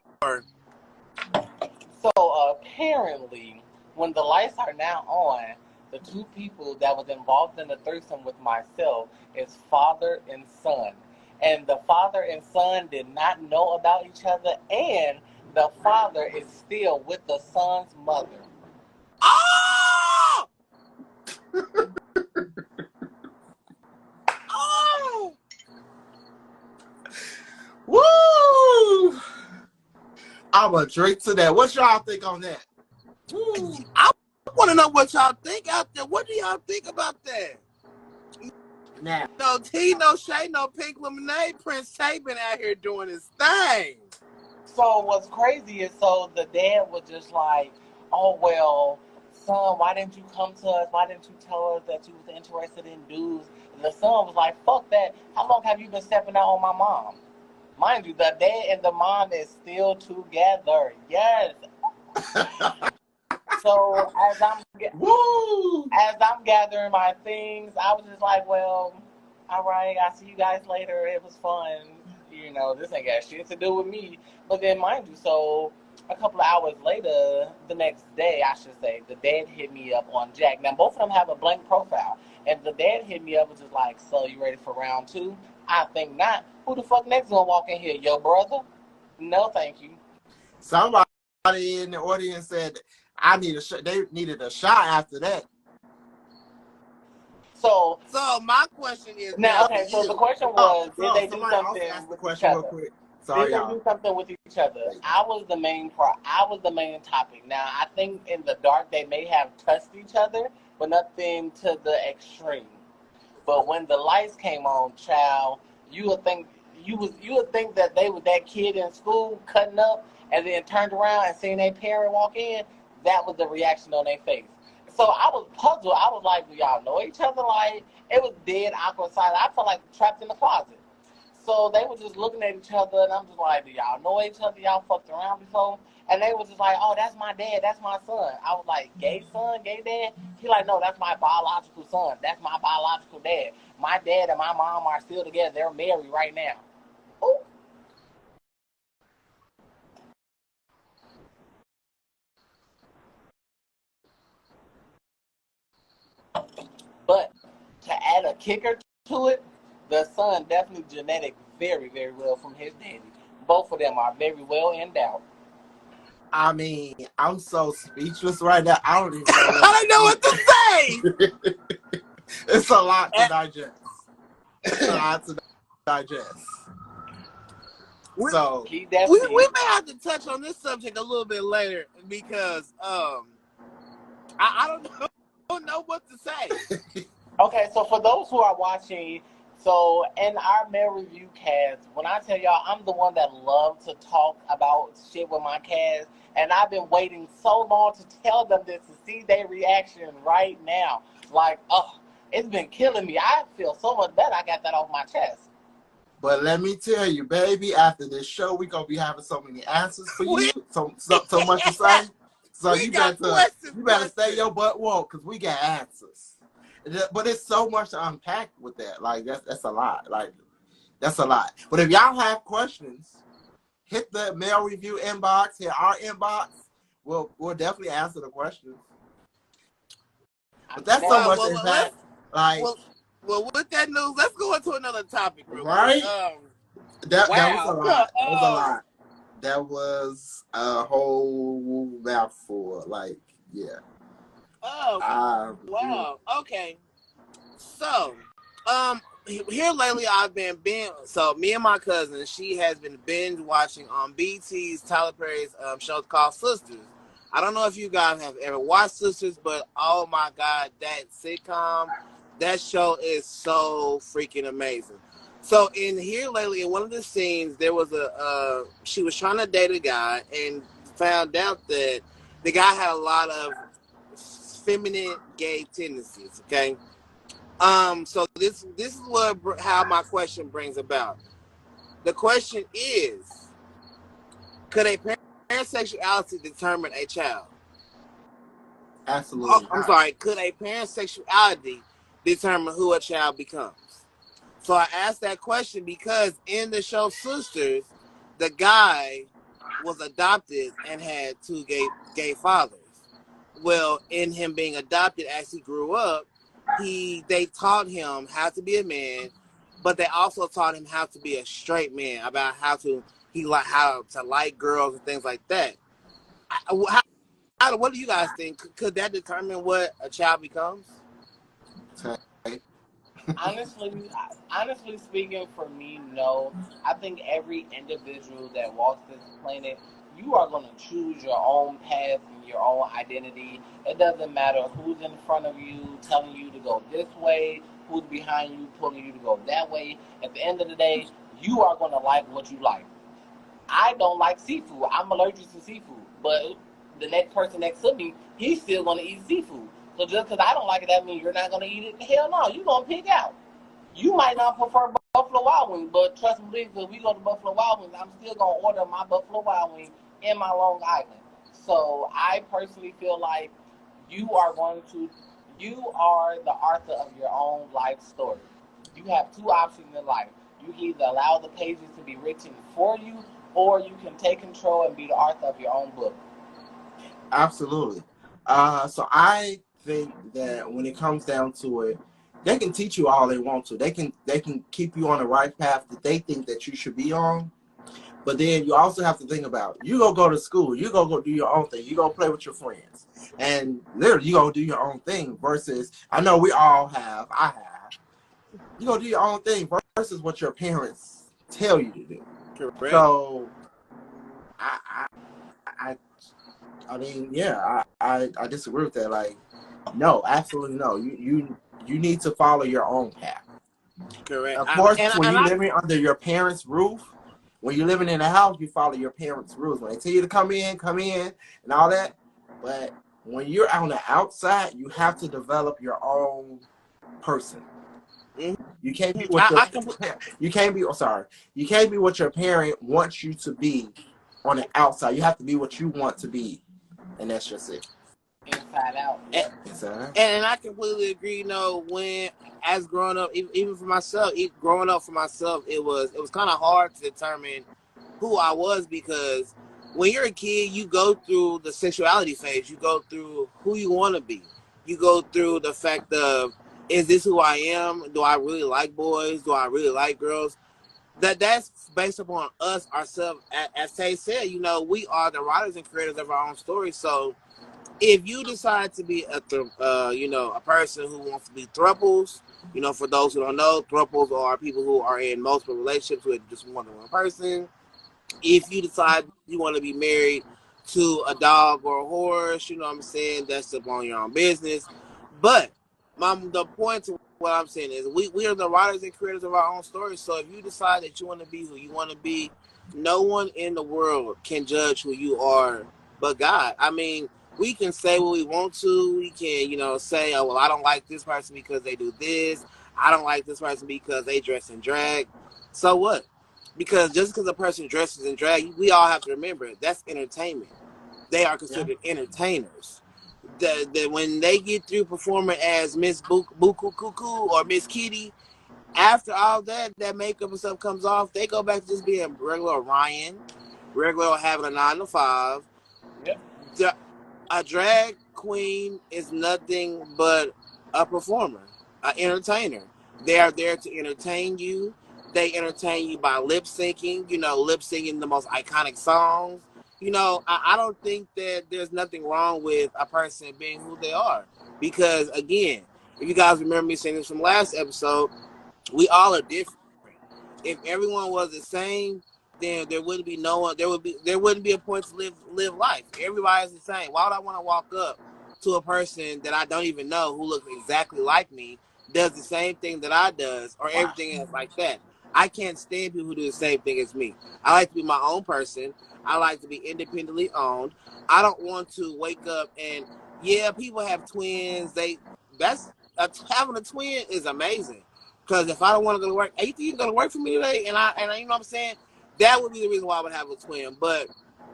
so apparently, when the lights are now on, the two people that was involved in the threesome with myself is father and son. And the father and son did not know about each other, and the father is still with the son's mother. Oh! Oh! Woo! I'm a drink to that. What y'all think on that? Woo. I want to know what y'all think out there. What do y'all think about that? Now, No tea, no shade, no pink lemonade. Prince Tay been out here doing his thing. So what's crazy is, so the dad was just like, oh, well, son, why didn't you come to us? Why didn't you tell us that you was interested in dudes? And the son was like, fuck that. How long have you been stepping out on my mom? Mind you, the dad and the mom is still together. Yes. So as I'm gathering my things, I was just like, well, all right, I'll see you guys later. It was fun. You know, this ain't got shit to do with me. But then, mind you, so a couple of hours later, the next day, I should say, the dad hit me up on Jack. Now, both of them have a blank profile. And the dad hit me up and was just like, so you ready for round two? I think not. Who the fuck next gonna walk in here? Your brother? No, thank you. somebody in the audience said they needed a shot after that. So my question is now, okay. So the question was, did they do something with each other? Sorry, did they do something with each other? I was the main topic. Now, I think in the dark they may have touched each other, but nothing to the extreme. But when the lights came on, child, you would think that they were that kid in school cutting up, and then turned around and seen their parent walk in. That was the reaction on their face. So I was puzzled. I was like, do y'all know each other? Like, it was dead awkward silence. I felt like trapped in the closet. So they were just looking at each other, and I'm just like, do y'all know each other? Y'all fucked around before? And they were just like, oh, that's my dad. That's my son. I was like, gay son, gay dad? He like, no, that's my biological son. That's my biological dad. My dad and my mom are still together. They're married right now. Ooh. But to add a kicker to it, the son definitely genetic very, very well from his daddy. Both of them are very well endowed. I mean, I'm so speechless right now. I don't even know I don't know what to say. It's a lot to digest. It's a lot to digest. So we may have to touch on this subject a little bit later because I don't know what to say. Okay, so for those who are watching, so in our Male Review cast, when I tell y'all, I'm the one that loves to talk about shit with my cast, and I've been waiting so long to tell them this, to see their reaction right now. Like, it's been killing me. I feel so much better. I got that off my chest. But let me tell you, baby, after this show, we're going to be having so many answers for you, so much to say. So you better stay your butt woke, because we got answers. But it's so much to unpack with that. Like, that's a lot. Like, that's a lot. But if y'all have questions, hit the Male Review inbox, hit our inbox. We'll definitely answer the questions. But that's so much to unpack. Like, well, with that news, let's go into another topic real quick. right? That was a Wow. lot. That was a lot. That was a whole mouthful. Like, yeah. Wow. Okay. So, here lately I've been so me and my cousin, she has been binge watching on BT's Tyler Perry's show called Sisters. I don't know if you guys have ever watched Sisters, but oh my god, that sitcom, that show is so freaking amazing. So in here lately, in one of the scenes, there was she was trying to date a guy and found out that the guy had a lot of feminine gay tendencies. Okay. So this is how my question brings about. The question is, could a parent's sexuality determine a child? Absolutely. I'm sorry, could a parent's sexuality determine who a child becomes? So I asked that question because in the show Sisters, the guy was adopted and had two gay fathers. Well, in him being adopted as he grew up, they taught him how to be a man, but they also taught him how to be a straight man, about how to like girls and things like that. What do you guys think? Could that determine what a child becomes? Honestly speaking, for me, no. I think every individual that walks this planet, you are going to choose your own path and your own identity. It doesn't matter who's in front of you telling you to go this way, who's behind you pulling you to go that way. At the end of the day, you are going to like what you like. I don't like seafood. I'm allergic to seafood. But the next person next to me, he's still going to eat seafood. So just because I don't like it, that means you're not going to eat it? Hell no, you're going to pick out. You might not prefer Buffalo Wild Wings, but trust me, because we go to Buffalo Wild Wings, I'm still going to order my Buffalo Wild Wings in my Long Island. So I personally feel like you are the author of your own life story. You have two options in life. You can either allow the pages to be written for you, or you can take control and be the author of your own book. Absolutely. So I think that when it comes down to it, they can teach you all they want to. They can keep you on the right path that they think that you should be on. But then you also have to think about, you go to school, you go do your own thing, you go play with your friends, and literally you go do your own thing. Versus, I know we all have, I have, you go do your own thing versus what your parents tell you to do. Correct. So I mean, yeah, I disagree with that. Like, no, absolutely no. You need to follow your own path. Correct. Of course, when you're living under your parents' roof, when you're living in a house, you follow your parents' rules. When they tell you to come in, and all that. But when you're on the outside, you have to develop your own person. Mm-hmm. You can't be what you can't be what your parent wants you to be on the outside. You have to be what you want to be, and that's just it. Inside out. And I completely agree. You know, when as growing up, even for myself, growing up for myself, it was kind of hard to determine who I was, because when you're a kid, you go through the sexuality phase. You go through who you want to be. You go through the fact of, is this who I am? Do I really like boys? Do I really like girls? That's based upon us ourselves. As Tay said, you know, we are the writers and creators of our own stories. So if you decide to be a person who wants to be thruples, you know, for those who don't know, thruples are people who are in multiple relationships with just more than one person. If you decide you want to be married to a dog or a horse, you know what I'm saying, that's upon your own business. But the point to what I'm saying is we are the writers and creators of our own stories. So if you decide that you want to be who you want to be, no one in the world can judge who you are but God. I mean, we can say what we want to. We can, you know, say, oh, well, I don't like this person because they do this. I don't like this person because they dress in drag. So what? Because just because a person dresses in drag, we all have to remember that's entertainment. They are considered entertainers. When they get through performing as Miss Buku Cuckoo or Miss Kitty, after all that makeup and stuff comes off, they go back to just being regular Ryan, regular having a 9 to 5. Yep. A drag queen is nothing but a performer. an entertainer. They are there to entertain you. They entertain you by lip syncing, lip syncing the most iconic songs. I don't think that there's nothing wrong with a person being who they are. Because, again, if you guys remember me saying this from last episode, we all are different. If everyone was the same, then there wouldn't be no one. There wouldn't be a point to live life. Everybody's the same. Why would I want to walk up to a person that I don't even know who looks exactly like me, does the same thing that I does, or everything else like that? I can't stand people who do the same thing as me. I like to be my own person. I like to be independently owned. I don't want to wake up and people have twins. Having a twin is amazing. Because if I don't want to go to work, hey, you think you're going to work for me today? And you know what I'm saying? That would be the reason why I would have a twin. But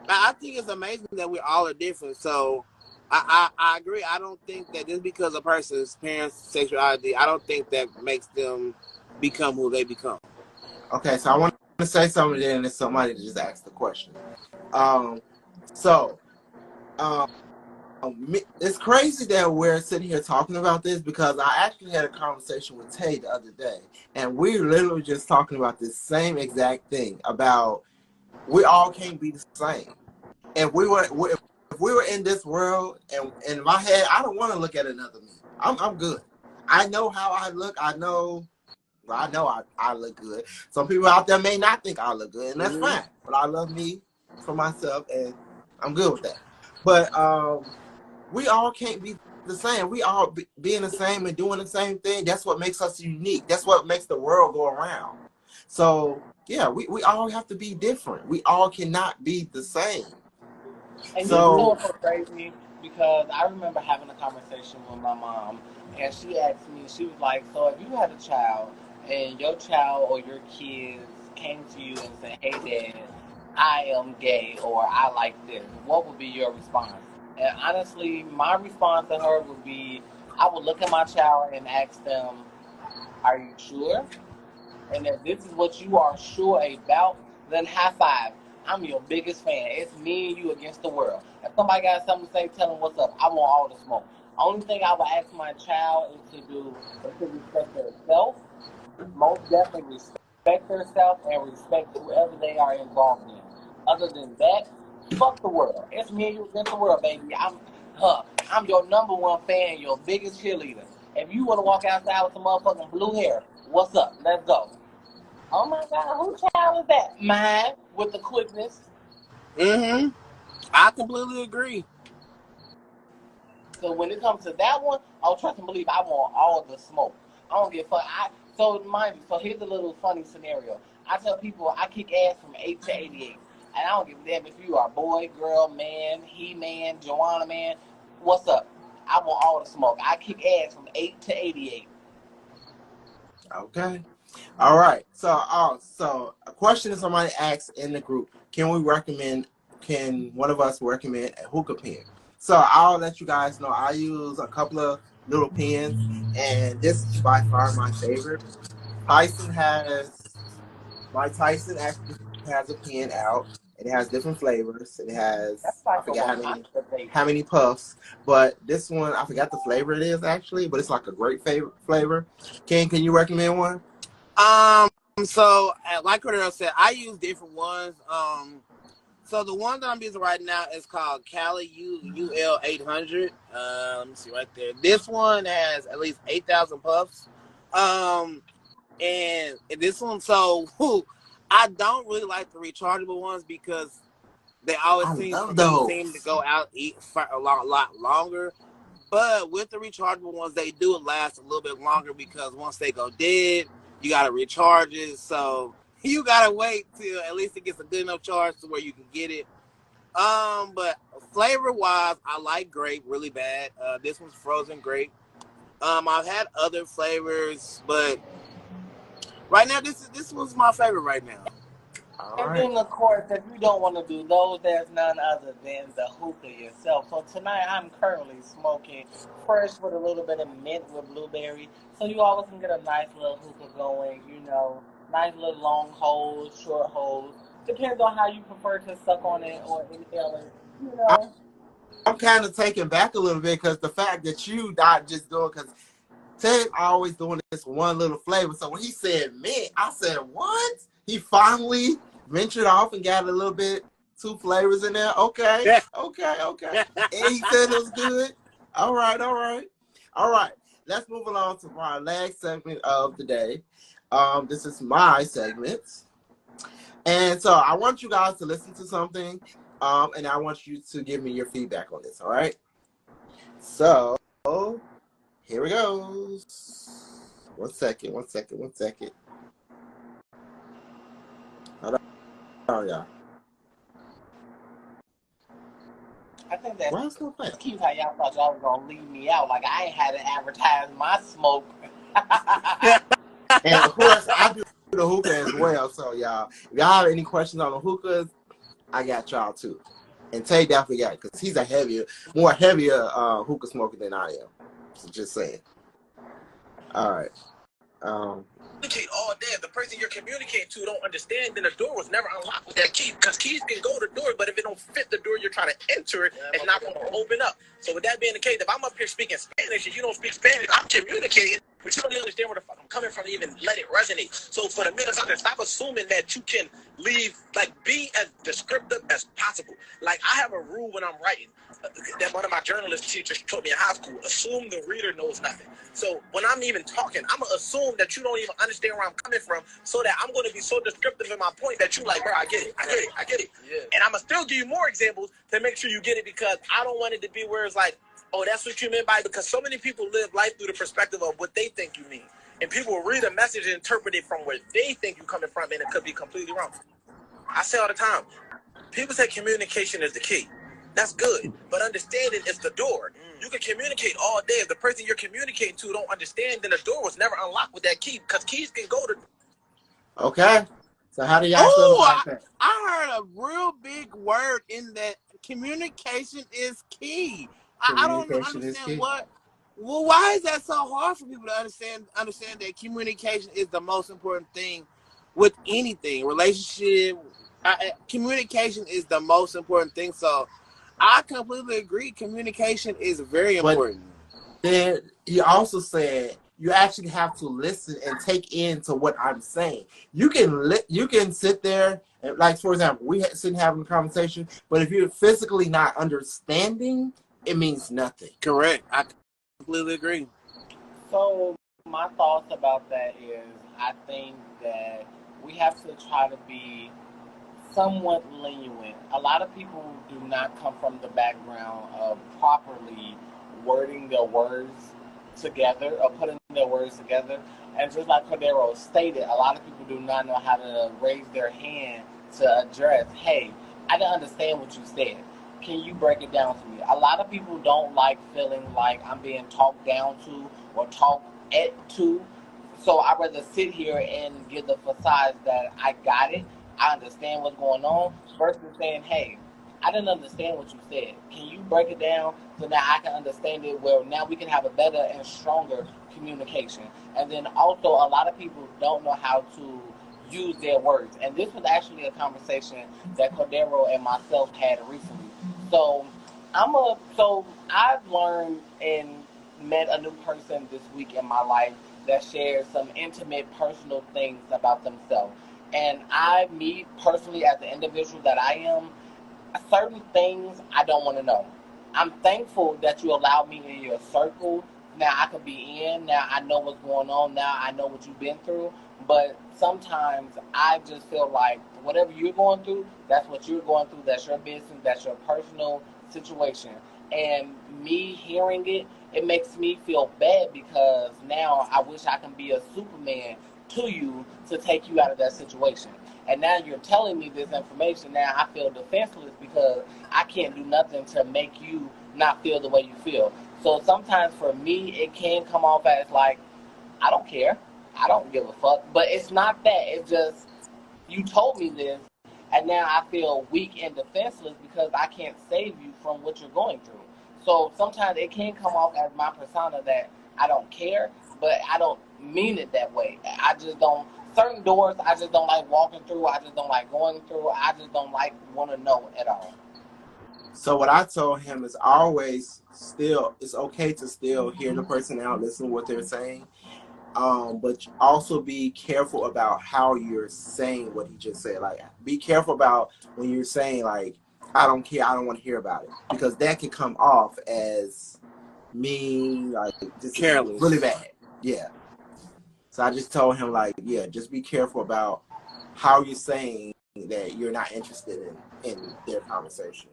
I think it's amazing that we all are different. So I agree. I don't think that just because a person's parents' sexuality, I don't think that makes them become who they become. Okay, so I want to say something there, and there's somebody that just asked the question. It's crazy that we're sitting here talking about this because I actually had a conversation with Tay the other day, and we were literally just talking about this same exact thing about we all can't be the same. If we were in this world, and in my head, I don't want to look at another me. I'm good. I know how I look. I know I look good. Some people out there may not think I look good, and that's fine. But I love me for myself, and I'm good with that. But we all can't be the same. We all being the same and doing the same thing. That's what makes us unique. That's what makes the world go around. So yeah, we all have to be different. We all cannot be the same. And you know what's so crazy? Because I remember having a conversation with my mom, and she asked me, she was like, so if you had a child, and your child or your kids came to you and said, hey, Dad, I am gay, or I like this, what would be your response? And honestly, my response to her would be, I would look at my child and ask them, are you sure? And if this is what you are sure about, then high five. I'm your biggest fan. It's me and you against the world. If somebody got something to say, tell them what's up. I want all the smoke. Only thing I would ask my child is to do is to respect themselves. Most definitely respect themselves and respect whoever they are involved in. Other than that, fuck the world. It's me and you against the world, baby. I'm your number one fan, your biggest cheerleader. If you want to walk outside with some motherfucking blue hair, what's up? Let's go. Oh my God, whose child is that? Mine, with the quickness. I completely agree. So when it comes to that one, I'll trust and believe I want all of the smoke. I don't give a fuck. So mind you, so here's a little funny scenario. I tell people I kick ass from 8 to 88. And I don't give a damn if you are boy, girl, man, he-man, Joanna man. What's up? I want all the smoke. I kick ass from 8 to 88. Okay. All right. So a question that somebody asked in the group: Can one of us recommend a hookah pen? So I'll let you guys know. I use a couple of little pens, and this is by far my favorite. Tyson actually has a pen out. It has different flavors. It has I forget how many puffs, but this one I forgot the flavor it is actually, but it's like a great flavor. Can you recommend one? So like Cordaro said, I use different ones. So the one that I'm using right now is called Cali UL 800. Let me see right there. This one has at least 8,000 puffs. And this one, I don't really like the rechargeable ones because they always seem to go out for a lot longer. But with the rechargeable ones, they do last a little bit longer because once they go dead, you gotta recharge it. So you gotta wait till at least it gets a good enough charge to where you can get it. But flavor wise, I like grape really bad. This one's frozen grape. I've had other flavors, but right now this one's my favorite right now. And then, of course, if you don't want to do those, there's none other than the hookah yourself. So tonight, I'm currently smoking fresh with a little bit of mint with blueberry. So you always can get a nice little hookah going, nice little long holes, short holes. Depends on how you prefer to suck on it or inhale it, I'm kind of taken back a little bit because the fact that you not just doing, because Ted's always doing this one little flavor. So when he said mint, I said, what? He finally ventured off and got a little bit, 2 flavors in there. Okay. And he said it was good. All right. Let's move along to our last segment of the day. This is my segment. And so I want you guys to listen to something, and I want you to give me your feedback on this, all right? So, here it goes. One second. Hold on, y'all. I think that's Why is no fun? Kyng Tae, y'all thought y'all was gonna leave me out. Like I ain't had to advertise my smoke. And of course, I do the hookah as well. So y'all, if y'all have any questions on the hookahs, I got y'all too. And Tay definitely got it because he's a more heavier hookah smoker than I am. So just saying. All right. Communicate all day. If the person you're communicating to don't understand, then the door was never unlocked with that key. Because keys can go to the door, but if it don't fit the door you're trying to enter, it's not going to open up. So with that being the case, if I'm up here speaking Spanish and you don't speak Spanish, I'm communicating, but you don't really understand where the fuck I'm coming from to even let it resonate. So for the minutes out there, stop assuming that you can leave, like be as descriptive as possible. Like I have a rule when I'm writing that one of my journalist teachers taught me in high school: assume the reader knows nothing. So when I'm even talking, I'm gonna assume that you don't even understand where I'm coming from, so that I'm gonna be so descriptive in my point that you like, bro, I get it. Yeah. And I'm gonna still give you more examples to make sure you get it, because I don't want it to be where it's like, oh, that's what you meant by it, because so many people live life through the perspective of what they think you mean. And people will read a message and interpret it from where they think you're coming from, and it could be completely wrong. I say all the time, people say communication is the key. That's good, but understanding is the door. You can communicate all day. If the person you're communicating to don't understand, then the door was never unlocked with that key, because keys can go to... Okay. So how do y'all feel about that? I heard a real big word in that. Communication is key. I don't understand what. Well, why is that so hard for people to understand that communication is the most important thing with anything, relationship. Communication is the most important thing. So I completely agree. Communication is very important. Then he also said you actually have to listen and take into what I'm saying. You can sit there and, like, for example, we sitting having a conversation, but if you're physically not understanding, it means nothing. Correct. I completely agree. So my thoughts about that is, I think that we have to try to be somewhat lenient. A lot of people do not come from the background of properly wording their words together or putting their words together. And just like Cordaro stated, a lot of people do not know how to raise their hand to address, hey, I didn't understand what you said. Can you break it down to me? A lot of people don't like feeling like I'm being talked down to or talked at to. So I'd rather sit here and give the facade that I got it, I understand what's going on, versus saying, hey, I didn't understand what you said. Can you break it down so that I can understand it, where now we can have a better and stronger communication? And then also, a lot of people don't know how to use their words. And this was actually a conversation that Cordaro and myself had recently. So I've learned and met a new person this week in my life that shares some intimate personal things about themselves. And me personally, as the individual that I am, certain things I don't want to know. I'm thankful that you allowed me in your circle. Now I can be in. Now I know what's going on. Now I know what you've been through. But sometimes I just feel like whatever you're going through, that's what you're going through. That's your business. That's your personal situation. And me hearing it, it makes me feel bad, because now I wish I can be a Superman to you to take you out of that situation. And now you're telling me this information. Now I feel defenseless because I can't do nothing to make you not feel the way you feel. So sometimes for me, it can come off as like, I don't care. I don't give a fuck. But it's not that. It's just, you told me this, and now I feel weak and defenseless because I can't save you from what you're going through. So sometimes it can come off as my persona that I don't care, but I don't mean it that way. I just don't. Certain doors I just don't like walking through. I just don't like going through. I just don't like want to know at all. So what I told him is always still, it's okay to still hear the person out, listen to what they're saying, but also be careful about how you're saying what he just said. Like, be careful about when you're saying, like, I don't care, I don't want to hear about it, because that can come off as mean, like, just Careless. really bad. Yeah. So I just told him, like, yeah, just be careful about how you're saying that you're not interested in their conversation.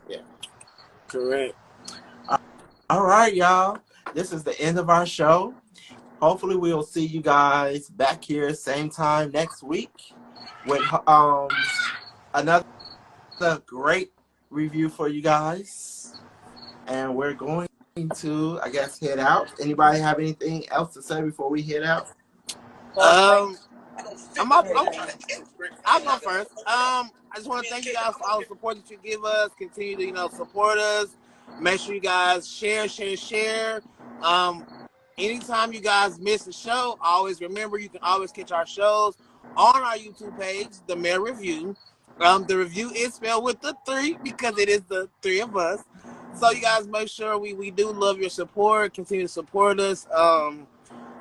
Yeah. Correct. All right, y'all. This is the end of our show. Hopefully we'll see you guys back here same time next week with another great review for you guys. And we're going to, I guess, head out. Anybody have anything else to say before we head out? I'll go first. I just want to thank you guys for all the support that you give us. Continue to, support us. Make sure you guys share. Anytime you guys miss a show, always remember you can always catch our shows on our YouTube page, the Male Review. The review is spelled with the 3 because it is the 3 of us. So you guys make sure we do love your support. Continue to support us.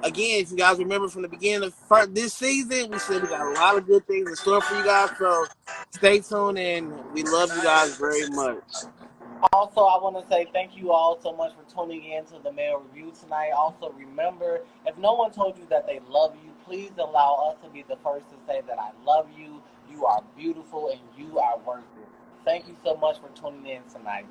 Again, if you guys remember from the beginning of this season, we said we got a lot of good things in store for you guys. So stay tuned, and we love you guys very much. Also, I want to say thank you all so much for tuning in to the Male Review tonight. Also, remember, if no one told you that they love you, please allow us to be the first to say that I love you. You are beautiful, and you are worth it. Thank you so much for tuning in tonight.